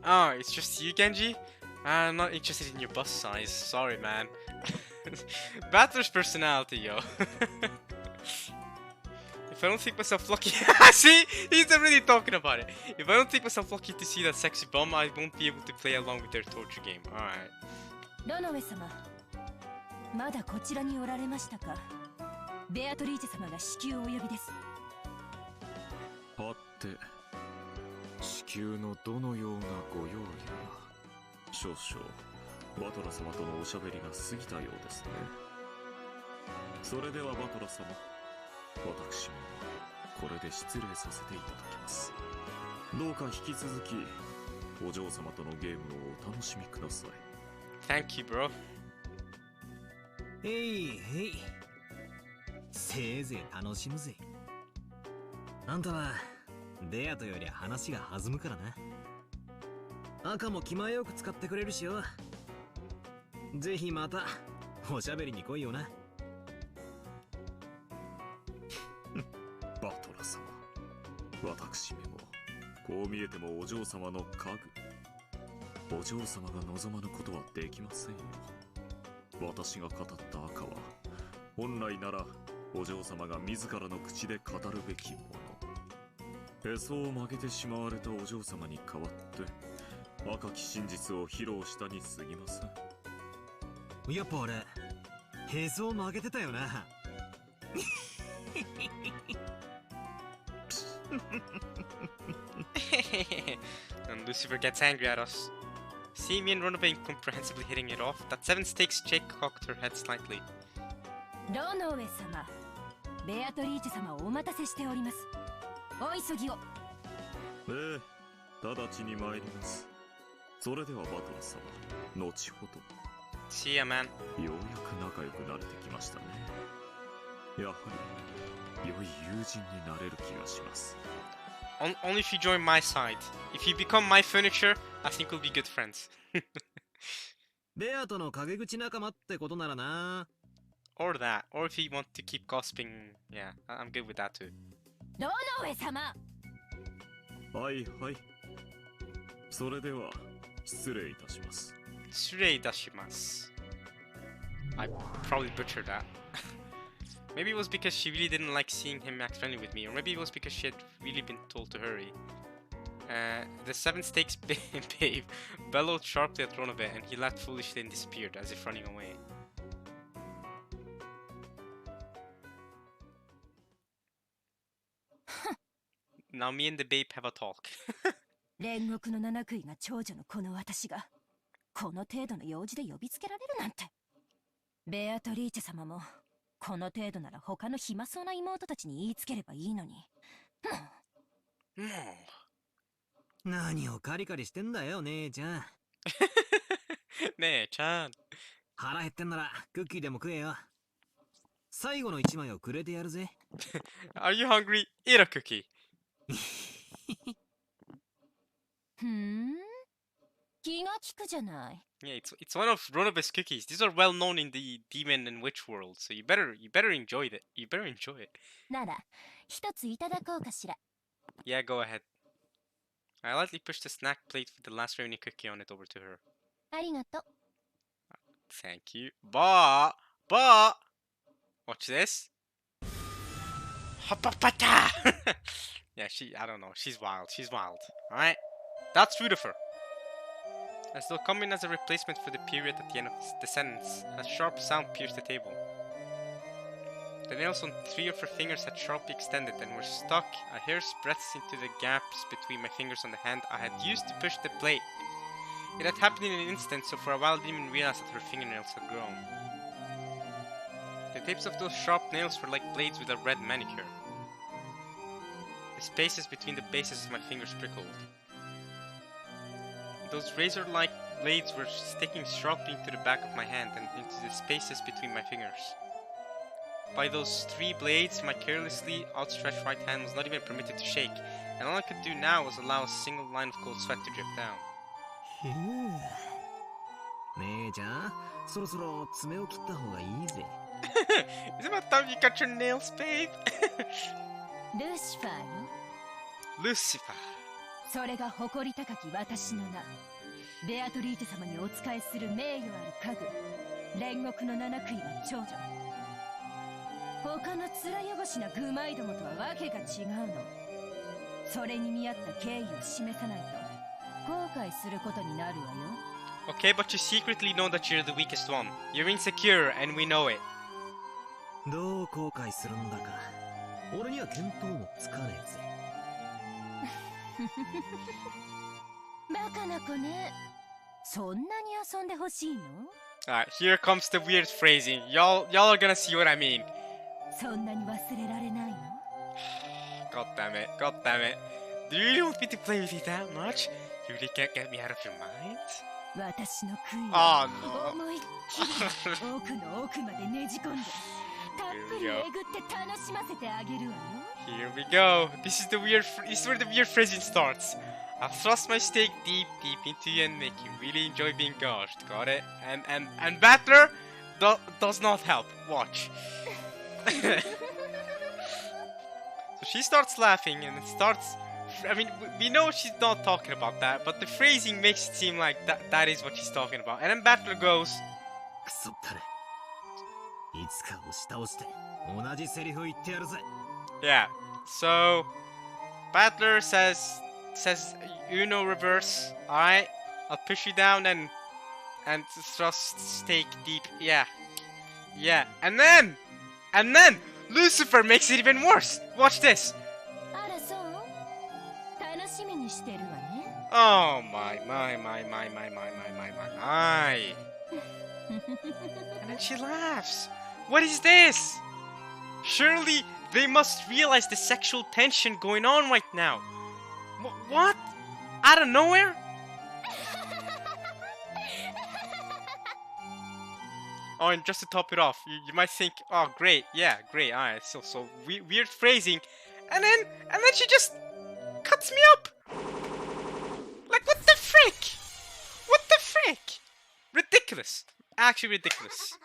oh, it's just you, Genji? I'm not interested in your bust size. Sorry, man. Battler's personality, yo. If I don't think myself lucky... See? He's already talking about it. If I don't think myself lucky to see that sexy bum, I won't be able to play along with their torture game. Alright. ロノウェ様、まだこちらにおられましたか。ベアトリーチェ様が至急お呼びです。はて、至急のどのようなご用意が。少々バトラ様とのおしゃべりが過ぎたようですね。それではバトラ様、私もこれで失礼させていただきます。どうか引き続きお嬢様とのゲームをお楽しみください。 Thank you, bro. へいへい、せいぜい楽しむぜ。あんたはデアトより話が弾むからな。赤も気前よく使ってくれるしよ。ぜひまたおしゃべりに来いよな。バトラ様、私めもこう見えてもお嬢様の家具。お嬢様が望まぬことはできませんよ。私が語った赤は本来ならお嬢様が自らの口で語るべきもの。へそを曲げてしまわれたお嬢様に代わって赤き真実を披露したに過ぎません。やっぱ俺へそを曲げてたよな。And Lucifer gets angry at us. See me and Runabe incomprehensibly hitting it off. That 7 stakes chick cocked her head slightly. ロノウェ様、ベアトリーチェ様をお待たせしております。お急ぎを。ええ、直ちに参ります。それではバトラ様、後ほど。 See ya, man. ようやく仲良くなれてきましたね。やはり良い友人になれる気がします。Only if you join my side. If you become my furniture, I think we'll be good friends. ベアとの陰口仲間ってことならな。Or that. Or if you want to keep gossiping. Yeah, I'm good with that too. ロノウェ様。はいはい。それでは失礼いたします。Sureidashimasu. I probably butchered that. Maybe it was because she really didn't like seeing him act friendly with me, or maybe it was because she had really been told to hurry. The 7 stakes babe bellowed sharply at Ronobe, and he laughed foolishly and disappeared, as if running away. Now me and the babe have a talk. 煉獄の七杭が長女のこの私がこの程度の用事で呼びつけられるなんて。ベアトリーチェ様もこの程度なら他の暇そうな妹たちに言いつければいいのに。何をカリカリしてんだよ姉ちゃん。姉ちゃん。腹減ってんならクッキーでも食えよ。最後の一枚をくれてやるぜ。Are you hungry? Eat a cookie. 気が利くじゃない。Yeah, it's one of Ronobe's cookies. These are well known in the demon and witch world, so you better enjoy it. You better enjoy it. なら一ついただこうかしら。Yeah, go ahead. I lightly pushed the snack plate with the last remaining cookie on it over to her. ありがとう。Thank you. But watch this. Hapapata! Yeah, I don't know. She's wild. Alright? That's true of her. As though coming as a replacement for the period at the end of the sentence, a sharp sound pierced the table. The nails on 3 of her fingers had sharply extended and were stuck a hair's breadth into the gaps between my fingers on the hand I had used to push the blade. It had happened in an instant, so for a while I didn't even realize that her fingernails had grown. The tips of those sharp nails were like blades with a red manicure. The spaces between the bases of my fingers prickled. Those razor-like blades were sticking sharply into the back of my hand and into the spaces between my fingers. By those 3 blades, my carelessly outstretched right hand was not even permitted to shake, and all I could do now was allow a single line of cold sweat to drip down. 姉ちゃん、そろそろ爪を切った方がいいぜ。Is it about time you cut your nails, babe? ルシファーよ。 Lucifer. それが誇り高き私の名。ベアトリーチェ様にお仕えする名誉ある家具、煉獄の七杭の長女。他の面汚しな愚昧どもとはわけが違うの。それに見合った敬意を示さないと後悔することになるわよ。Okay, but you secretly know that you're the weakest one. You're insecure, and we know it. どう後悔するんだか。俺には見当もつかねえぜ。バカな子ね。そんなに遊んでほしいの？ Alright, here comes the weird phrasing. Y'all are gonna see what I mean. そんなに忘れられないの？ God damn it, god damn it. Do you really want me to play with you that much? You really can't get me out of your mind? 私の悔い Oh を no. 思いっきり奥の奥までねじ込んでたっぷりえぐって楽しませてあげるわよ。 Here we go. This is where the weird phrasing starts. I'll thrust my stake deep into you and make you really enjoy being gouged. Got it? And Battler does not help. Watch. So she starts laughing and it starts. I mean, we know she's not talking about that, but the phrasing makes it seem like that is what she's talking about. And then Battler goes, くそったれ。いつか押し倒して同じセリフ言ってやるぜ。 yeah. So Battler says Uno reverse. All right, I'll push you down and thrust stake deep. Yeah. And then Lucifer makes it even worse. Watch this. あらそう？楽しみにしてるわね。 Oh my. And then she laughs. What is this? Surely they must realize the sexual tension going on right now. What? Out of nowhere? Oh, and just to top it off, you might think, oh, great, yeah, great, alright, so weird phrasing, and then she just cuts me up. Like, what the frick? What the frick? Ridiculous. Actually ridiculous.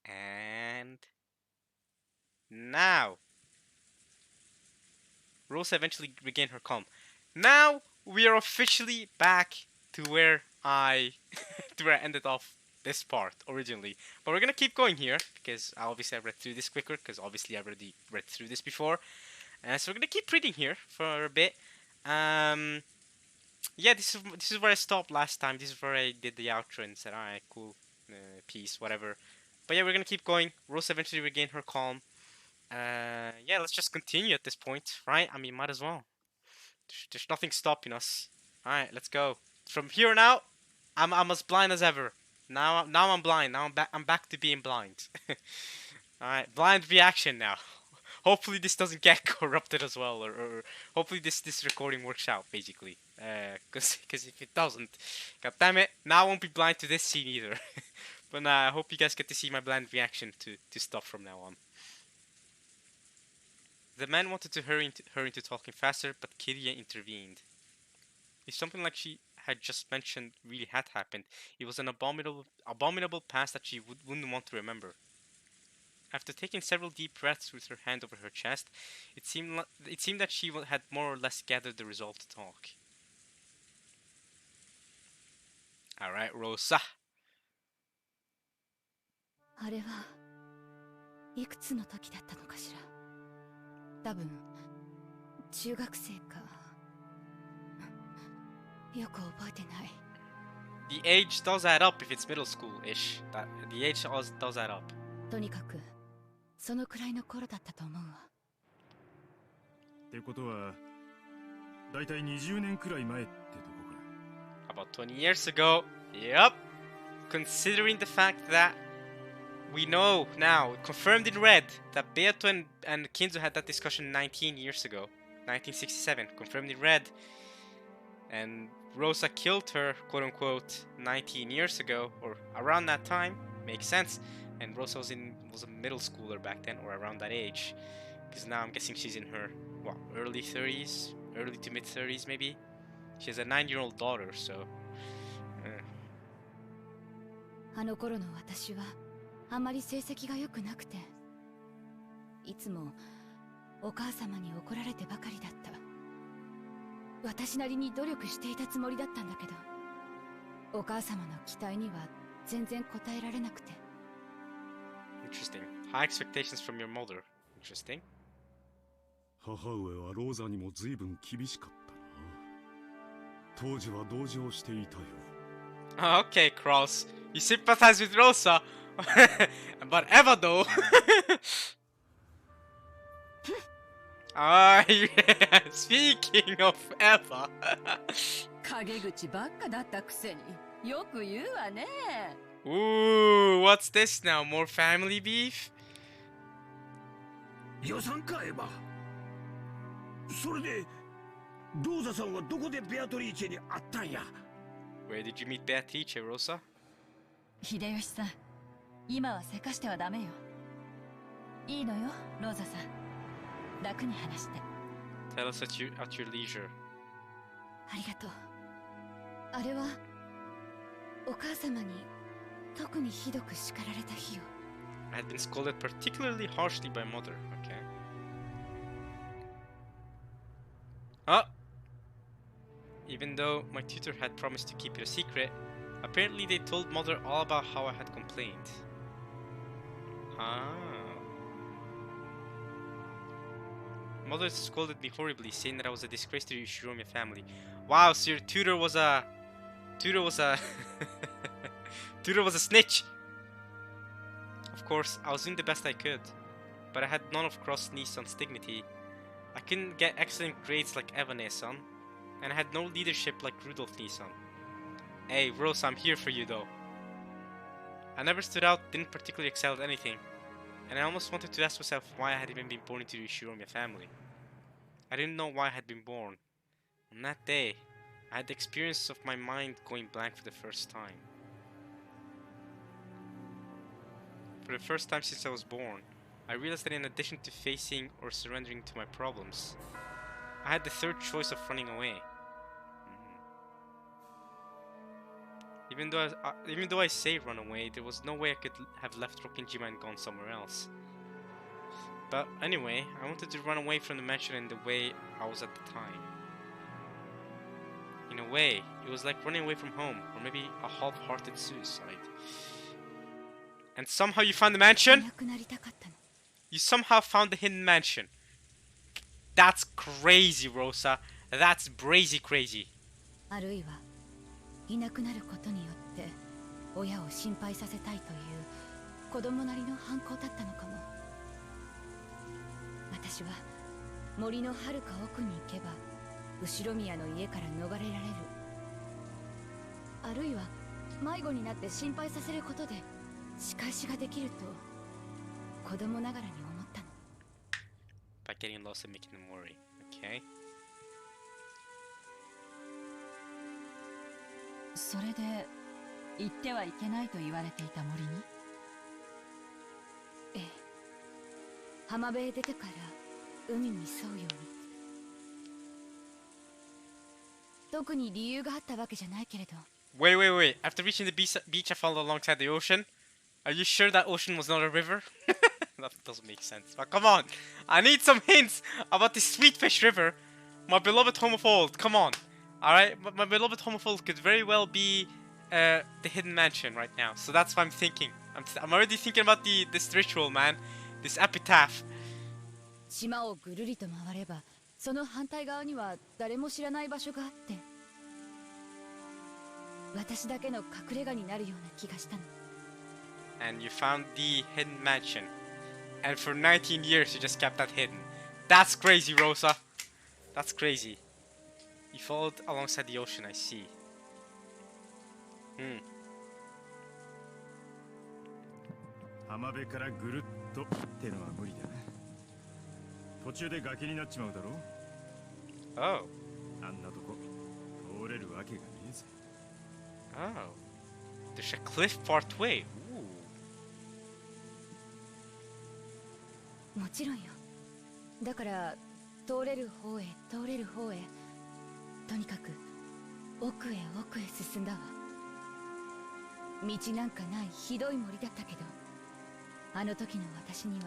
And now Rosa eventually regained her calm. Now we are officially back to where I ended off this part originally. But we're gonna keep going here because obviously I read through this quicker because obviously I already read through this before. So we're gonna keep reading here for a bit. Yeah, this is where I stopped last time. This is where I did the outro and said, alright, cool, peace, whatever. But yeah, we're gonna keep going. Rosa eventually regained her calm. Yeah, let's just continue at this point, right? I mean, might as well. There's nothing stopping us. Alright, let's go. From here on out, I'm as blind as ever. Now I'm blind. Now I'm back to being blind. Alright, blind reaction now. Hopefully this doesn't get corrupted as well, or hopefully this recording works out, basically. Cause if it doesn't, god damn it, now I won't be blind to this scene either. But nah, I hope you guys get to see my blind reaction to stuff from now on. The man wanted to hurry into talking faster, but Kiria intervened. If something like she had just mentioned really had happened, it was an abominable past that she wouldn't want to remember. After taking several deep breaths with her hand over her chest, it seemed that she had more or less gathered the resolve to talk. Alright, Rosa. あれはいくつの時だったのかしら。多分中学生か。よく覚えてない。 The age does add up if it's middle school-ish. The age does add up. とにかくそのくらいの頃だったと思うわ。ってことはだいたい20年くらい前ってとこか。 About 20 years ago. Yep. Considering the fact that we know now, confirmed in red, that Beato and Kinzo had that discussion 19 years ago. 1967. Confirmed in red. And Rosa killed her, quote unquote, 19 years ago, or around that time. Makes sense. And Rosa was a middle schooler back then, or around that age. Because now I'm guessing she's in her, what, early 30s? Early to mid 30s, maybe? She has a 9-year-old daughter, so... あの頃の私はあまり成績が良くなくて、いつもお母様に怒られてばかりだった。私なりに努力していたつもりだったんだけど、お母様の期待には全然応えられなくて。Interesting. High expectations from your mother. Interesting. 母上はローザにも随分厳しかったな。当時は同情していたよ。Oh, okay, Cross. You sympathize with Rosa. But Eva, though. Yeah. Speaking of Eva. 陰口ばっかだったくせによく言うわね。Ooh, what's this now? More family beef? 予算かエヴァ。それでローザさんはどこでベアトリーチェに会ったんや。 Where did you meet Beatrice, Rosa? 秀吉さん、今はせかしてはダメよ。いいのよ、ローザさん。楽に話して。Tell us at your leisure. ありがとう。あれはお母様に特にひどく叱られた日よ。I had been scolded particularly harshly by mother. Okay. Ah! Even though my tutor had promised to keep it a secret, apparently they told mother all about how I had complained. Ah. Mother scolded me horribly, saying that I was a disgrace to the Shiromi family. Wow, so your tutor was a... Tutor was a snitch! Of course, I was doing the best I could, but I had none of Cross Nissan's dignity. I couldn't get excellent grades like Eva Nissan, and I had no leadership like Rudolf Nissan. Hey, Rose, I'm here for you though. I never stood out, didn't particularly excel at anything, and I almost wanted to ask myself why I had even been born into the Shiromi family. I didn't know why I had been born. On that day, I had the experience of my mind going blank for the first time. For the first time since I was born, I realized that in addition to facing or surrendering to my problems, I had the third choice of running away. Even though I say run away, there was no way I could have left Rokkenjima and gone somewhere else. But anyway, I wanted to run away from the mansion in the way I was at the time. In a way, it was like running away from home, or maybe a half-hearted suicide. And somehow you found the mansion? You somehow found the hidden mansion. That's crazy, Rosa. That's brazy crazy. あるいは、いなくなることによって親を心配させたいという子供なりの反抗だったのかも。私は森の遥か奥に行けば後ろ宮の家から逃れられる。あるいは迷子になって心配させることで仕返しができると子供ながらに思ったの。By getting lost and making them worry. Okay. それで行ってはいけないと言われていた森に。ええ、浜辺へ出てから海に沿うように。特に理由があったわけじゃないけれど。Wait. After reaching the beach, I followed alongside the ocean. Are you sure that ocean was not a river? That doesn't make sense. But come on, I need some hints about this sweet fish river. My beloved home of old. Come on. Alright, my beloved home of old could very well be the hidden mansion right now. So that's what I'm thinking. I'm already thinking about this ritual, man. This epitaph. 島をぐるりと回れば、その反対側には誰も知らない場所があって、私だけの隠れ家になるような気がしたの。and you found the hidden mansion. And for 19 years you just kept that hidden. That's crazy, Rosa. That's crazy. You followed alongside the ocean, I see. Hmm. 浜辺からぐるっとってのは無理だな。途中で崖になっちまうだろ。 Oh. あんなとこ通れるわけがねえぜ。 Oh. There's a cliff part way. Ooh. もちろんよ。だから通れる方へ通れる方へ、とにかく奥へ奥へ進んだわ。道なんかないひどい森だったけど、あの時の私には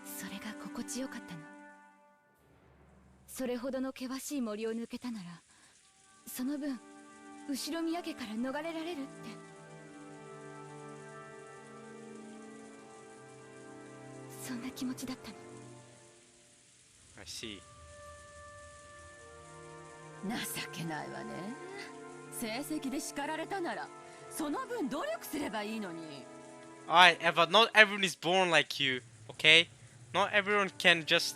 それが心地よかったの。それほどの険しい森を抜けたなら、その分後ろ宮家から逃れられるって。そんな気持ちだったの。 I see. 情けないわね。成績で叱られたならその分努力すればいいのに。 Alright, Eva, not everyone is born like you, okay? Not everyone can just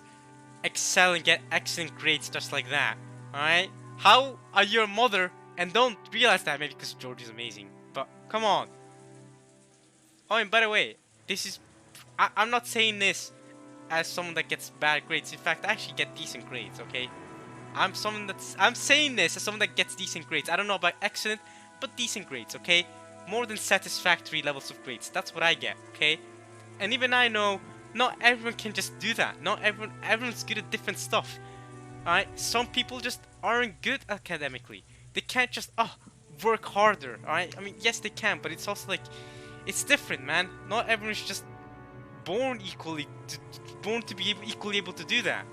excel and get excellent grades just like that, alright? How are you a mother and don't realize that? Maybe because George is amazing, but come on. Oh, and by the way, this is... I'm not saying this as someone that gets bad grades. In fact, I actually get decent grades, okay? I'm saying this as someone that gets decent grades. I don't know about excellent, but decent grades, okay? More than satisfactory levels of grades. That's what I get, okay? And even I know not everyone can just do that. Not everyone's good at different stuff. Alright? Some people just aren't good academically. They can't just work harder, alright? I mean, yes they can, but it's also like it's different, man. Not everyone's just born to be equally able to do that.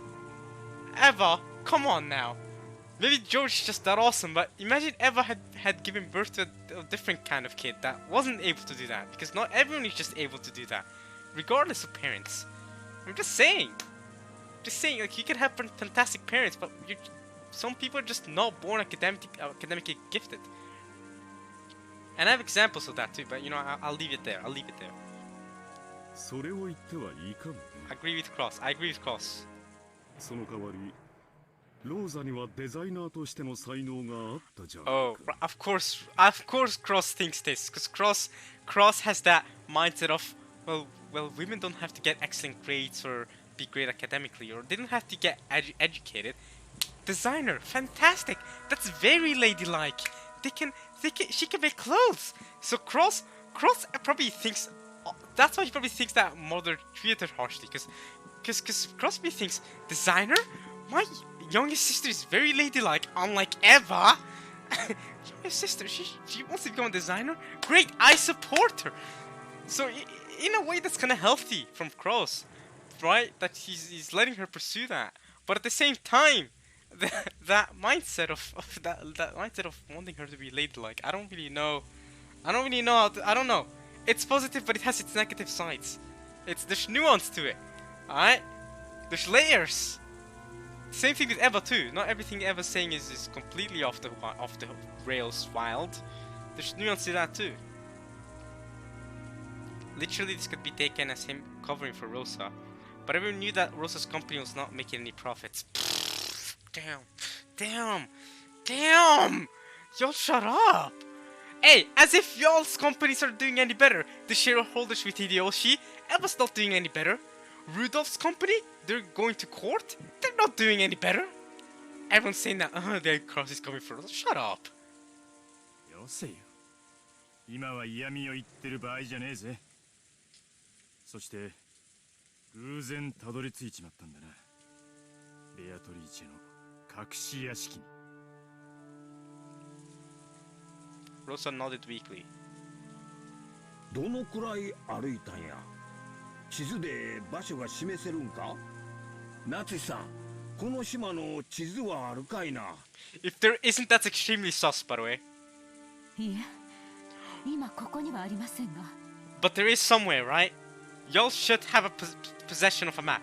Eva, come on now. Maybe George is just that awesome, but imagine Eva had given birth to a different kind of kid that wasn't able to do that. Because not everyone is just able to do that, regardless of parents. I'm just saying. Like, you can have fantastic parents, but some people are just not born academically gifted. And I have examples of that too, but you know, I'll leave it there. I それを言ってはいかん。 agree with Cross. その代わり、ローザにはデザイナーとしての才能があったじゃん。Oh, of course, Cross thinks this, because Cross has that mindset of, well, women don't have to get excellent grades or be great academically, or they don't have to get educated. Designer, fantastic. That's very ladylike. She can make clothes. So Cross probably thinks, that's why he probably thinks that mother treated her harshly, because Crosby thinks, designer? My youngest sister is very ladylike, unlike Eva. Youngest sister, she wants to become a designer? Great, I support her. So in a way that's kind of healthy from Cross, right? That he's letting her pursue that. But at the same time, that mindset of wanting her to be ladylike, I don't really know. I don't know. It's positive, but it has its negative sides. There's nuance to it. Alright? There's layers. Same thing with Eva too. Not everything Eva's saying is completely off the rails wild. There's nuance to that too. Literally, this could be taken as him covering for Rosa. But everyone knew that Rosa's company was not making any profits. Damn! Y'all shut up! Hey, as if y'all's companies are doing any better. The shareholders with Hideyoshi, Eva's not doing any better. Rudolph's company, they're going to court. They're not doing any better. Everyone's saying that, their cross is coming for us. Shut up. よせよ。今は嫌味を言ってる場合じゃねえぜ。そして、偶然たどり着いちまったんだな。ベアトリーチェの隠し屋敷に。Rosa nodded weakly. どのくらい歩いたんや。地図で場所が示せるんか。夏さん、この島の地図はあるかいな。 If there isn't, that's extremely sus, by the way. いえ、今ここにはありませんが。 But there is somewhere, right? Y'all should have a possession of a map.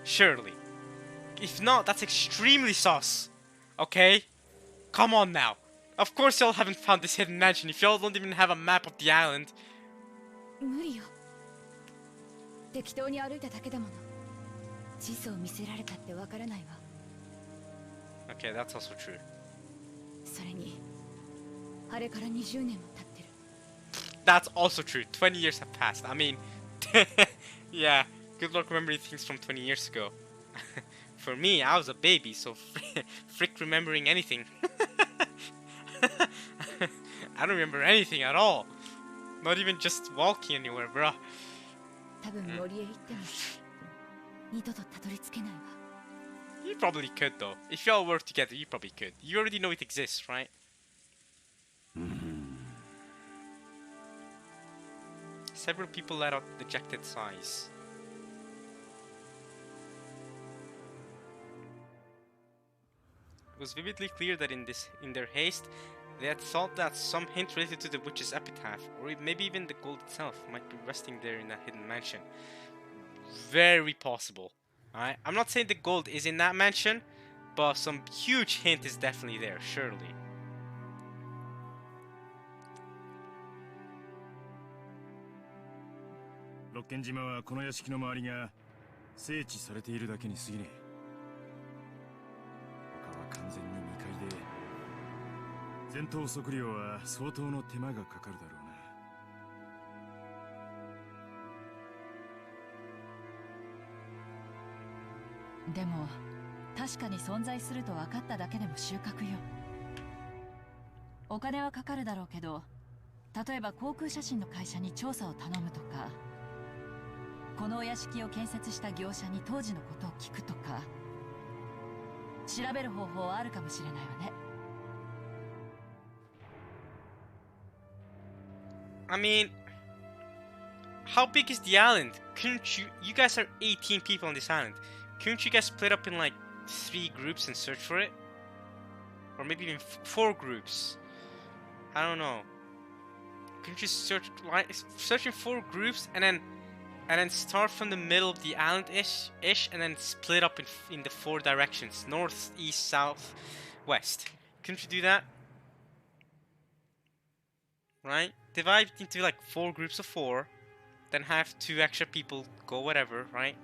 Surely. If not, that's extremely sus. Okay? Come on now. Of course y'all haven't found this hidden mansion if y'all don't even have a map of the island. 無理よ。適当に歩いただけだもの。地図を見せられたってわからないわ。 Okay, that's also true. それにあれから20年も経ってる。 That's also true. 20 years have passed. I mean, yeah, good luck remembering things from 20 years ago. For me, I was a baby, so frick remembering anything. I don't remember anything at all. Not even just walking anywhere, bro. 多分森へ行っても二度とたどり着けないわ。 You probably could, though. If y'all work together, you probably could. You already know it exists, right? Several people let out dejected sighs. It was vividly clear that in their haste, they had thought that some hint related to the witch's epitaph, or maybe even the gold itself, might be resting there in that hidden mansion. Very possible. Alright? I'm not saying the gold is in that mansion, but some huge hint is definitely there, surely. Rocken島はこの屋敷の周りが整地されているだけに過ぎねえ。他は完全に未開で、前頭測量は相当の手間がかかるだろうな。でも確かに存在すると分かっただけでも収穫よ。お金はかかるだろうけど、例えば航空写真の会社に調査を頼むとか、このお屋敷を建設した業者に当時のことを聞くとか、調べる方法はあるかもしれないわね。I mean, how big is the island? Couldn't you guys are 18 people on this island. Couldn't you guys split up in like 3 groups and search for it? Or maybe even 4 groups? I don't know. Couldn't you search in 4 groups and then start from the middle of the island ish and then split up in the 4 directions, north, east, south, west? Couldn't you do that? Right? Divide into like 4 groups of 4, then have 2 extra people go whatever, right?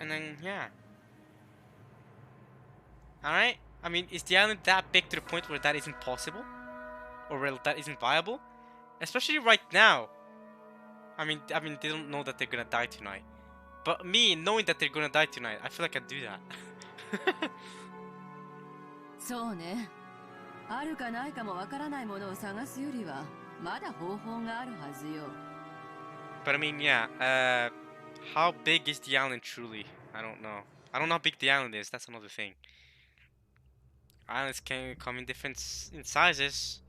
And then, yeah. Alright? I mean, is the island that big to the point where that isn't possible? Or where that isn't viable? Especially right now. I mean, they don't know that they're gonna die tonight. But me, knowing that they're gonna die tonight, I feel like I'd do that. そうね。あるかないかもわからないものを探すよりは、まだ方法があるはずよ。But I mean, yeah, how big is the island truly? I don't know. I don't know how big the island is, that's another thing. Islands can come in different in sizes,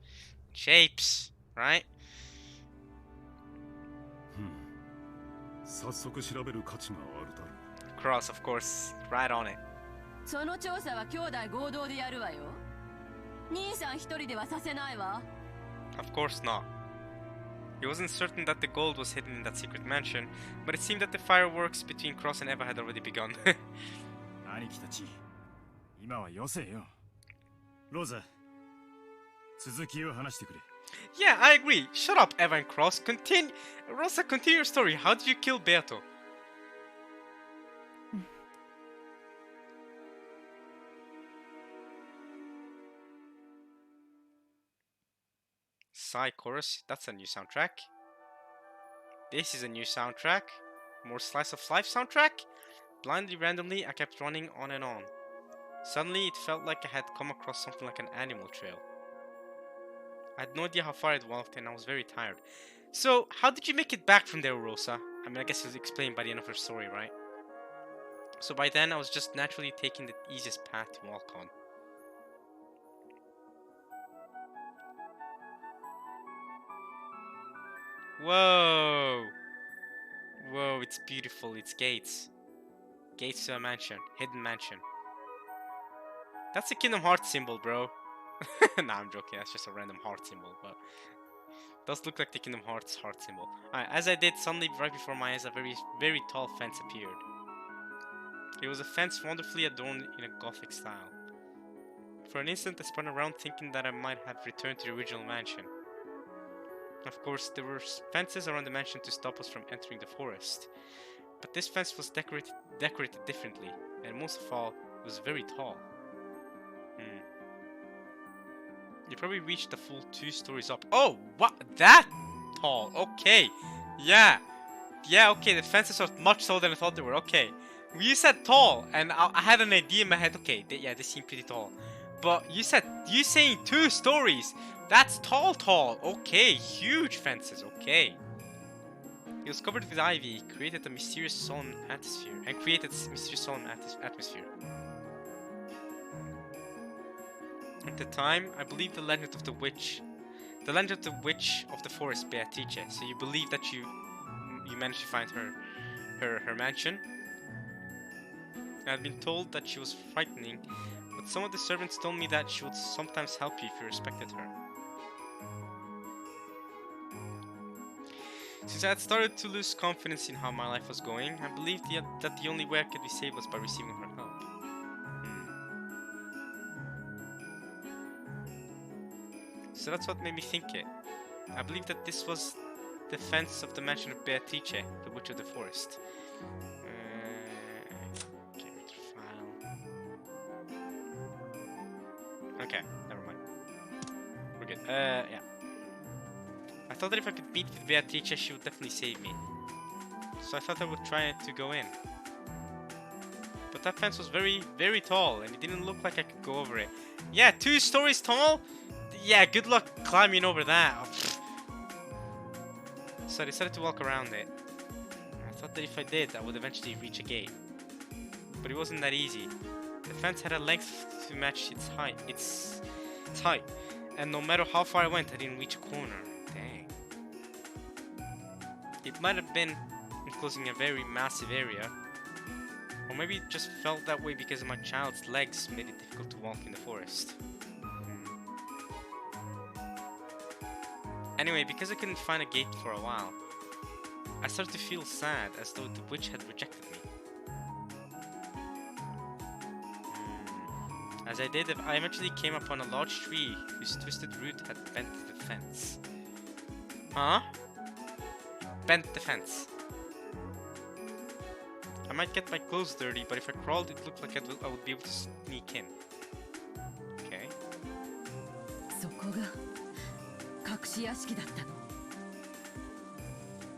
shapes, right? 早速調べる価値があるだろう。 Cross, of course, right on it. その調査は兄弟合同でやるわよ。兄さん一人ではさせないわ。Of course not. He wasn't certain that the gold was hidden in that secret mansion, but it seemed that the fireworks between Cross and Eva had already begun. 兄貴たち、今はよせよ。ローザ、続きを話してくれ。Yeah, I agree. Shut up, Eva and Cross. Rosa, continue your story. How did you kill Beato? Psy chorus, that's a new soundtrack. This is a new soundtrack. More slice of life soundtrack. Blindly, randomly, I kept running on and on. Suddenly, it felt like I had come across something like an animal trail. I had no idea how far I'd walked and I was very tired. So, how did you make it back from there, Rosa? I mean, I guess it was explained by the end of her story, right? So by then, I was just naturally taking the easiest path to walk on. Whoa! Whoa, it's beautiful. It's gates. Gates to a mansion. Hidden mansion. That's a Kingdom Hearts symbol, bro. Nah, I'm joking. That's just a random heart symbol, but it does look like the Kingdom Hearts heart symbol. Alright, as I did, suddenly right before my eyes, a very tall fence appeared. It was a fence wonderfully adorned in a Gothic style. For an instant, I spun around thinking that I might have returned to the original mansion. Of course, there were fences around the mansion to stop us from entering the forest. But this fence was decorated differently, and most of all, it was very tall. You probably reached the full 2 stories up. Oh, what? That tall? Okay. Yeah. Yeah, okay, the fences are much taller than I thought they were. Okay. You said tall, and I had an idea in my head. Okay, yeah, they seem pretty tall. But you saying 2 stories. That's tall. Okay, huge fences. Okay. It was covered with ivy, created a mysterious solemn atmosphere, At the time, I believed the legend of the witch of the forest, Beatrice. So you believe that you managed to find her mansion. I had been told that she was frightening, but some of the servants told me that she would sometimes help you if you respected her. Since I had started to lose confidence in how my life was going, I believed that the only way I could be saved was by receiving her help. So that's what made me think it. I believe that this was the fence of the mansion of Beatrice, the Witch of the Forest. Okay, never mind. We're good. Yeah. I thought that if I could meet with Beatrice, she would definitely save me. So I thought I would try to go in. But that fence was very, very tall, and it didn't look like I could go over it. Yeah, 2 stories tall? Yeah, good luck climbing over that. So I decided to walk around it. I thought that if I did, I would eventually reach a gate. But it wasn't that easy. The fence had a length to match its height. And no matter how far I went, I didn't reach a corner. Dang. It might have been enclosing a very massive area. Or maybe it just felt that way because my child's legs made it difficult to walk in the forest. Anyway, because I couldn't find a gate for a while, I started to feel sad, as though the witch had rejected me. As I did, I eventually came upon a large tree whose twisted root had bent the fence. Huh? Bent the fence. I might get my clothes dirty, but if I crawled, it looked like I would be able to sneak in. Okay. そこが隠し屋敷だったの。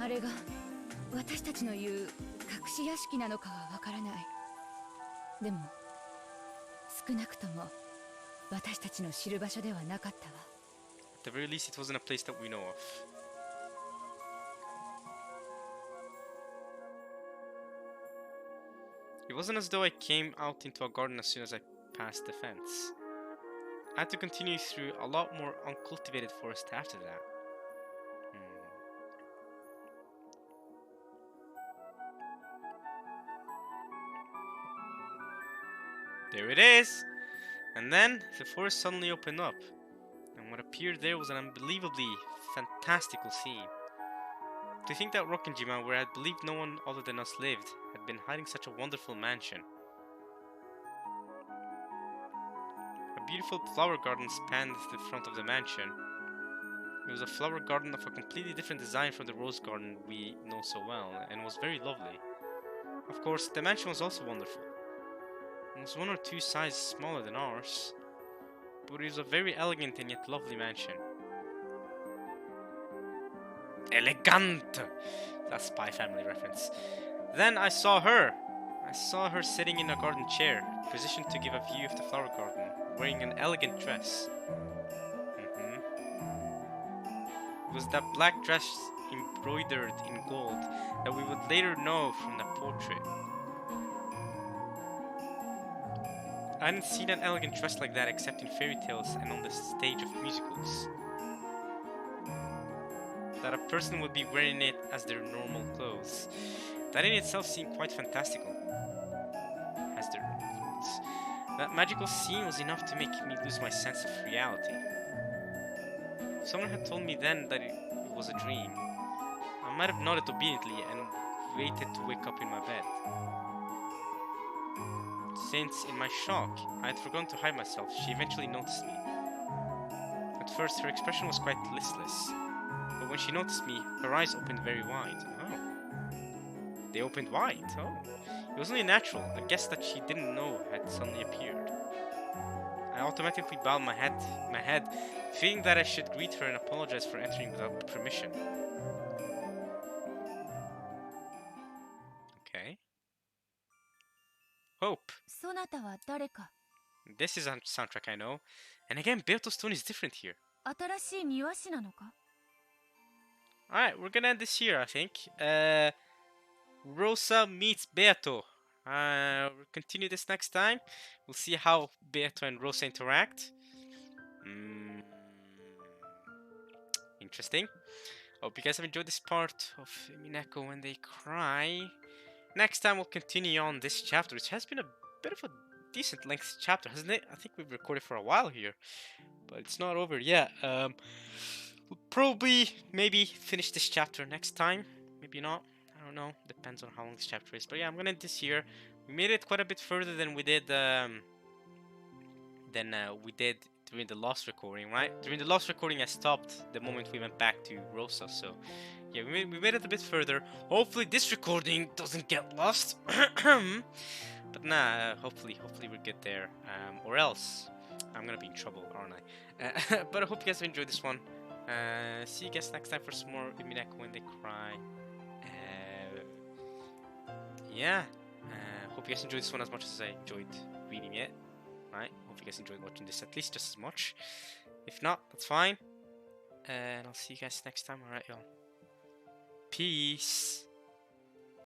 あれが私たちの言う隠し屋敷なのかはわからない。でも少なくとも私たちの知る場所ではなかったわ。At the very least, it wasn't a place that we know of. It wasn't as though I came out into a garden as soon as I passed the fence. I had to continue through a lot more uncultivated forest after that. There it is! And then the forest suddenly opened up, and what appeared there was an unbelievably fantastical scene. To think that Rokkenjima, where I had believed no one other than us lived, had been hiding such a wonderful mansion. A beautiful flower garden spanned the front of the mansion. It was a flower garden of a completely different design from the rose garden we know so well, and was very lovely. Of course, the mansion was also wonderful. It was 1 or 2 sizes smaller than ours, but it was a very elegant and yet lovely mansion. Elegant! That's Spy Family reference. Then I saw her. I saw her sitting in a garden chair, positioned to give a view of the flower garden, wearing an elegant dress. It was that black dress embroidered in gold that we would later know from the portrait. I hadn't seen an elegant dress like that except in fairy tales and on the stage of musicals. That a person would be wearing it as their normal clothes. That in itself seemed quite fantastical. As their normal clothes. That magical scene was enough to make me lose my sense of reality. Someone had told me then that it was a dream. I might have nodded obediently and waited to wake up in my bed. Since, in my shock, I had forgotten to hide myself, she eventually noticed me. At first, her expression was quite listless, but But when she noticed me, her eyes opened very wide. Oh. They opened wide. Oh. It was only natural. A guest that she didn't know had suddenly appeared. I automatically bowed my head, feeling that I should greet her and apologize for entering without permission. Okay. Hope. そなたは誰か This is a soundtrack I know. And again, Beato's tone is different here. 新しい庭師なのか Alright, we're gonna end this here, I think. Rosa meets Beato. We'll continue this next time. We'll see how Beato and Rosa interact. Interesting. Hope you guys have enjoyed this part of Umineko when they cry. Next time we'll continue on this chapter, which has been a bit of a decent length chapter, hasn't it? I think we've recorded for a while here, but it's not over yet. We'll probably maybe finish this chapter next time. Maybe not. I don't know. Depends on how long this chapter is. But yeah, I'm gonna end this here. We made it quite a bit further than we did during the last recording, right? During the last recording, I stopped the moment we went back to Rosa. So yeah, we made it a bit further. Hopefully this recording doesn't get lost. But nah, hopefully we'll get there. Or else I'm gonna be in trouble, aren't I? But I hope you guys have enjoyed this one. See you guys next time for some more Umineko when they cry. Yeah. Hope you guys enjoyed this one as much as I enjoyed reading it. Right? Hope you guys enjoyed watching this at least just as much. If not, that's fine. And I'll see you guys next time. Alright, y'all. Peace.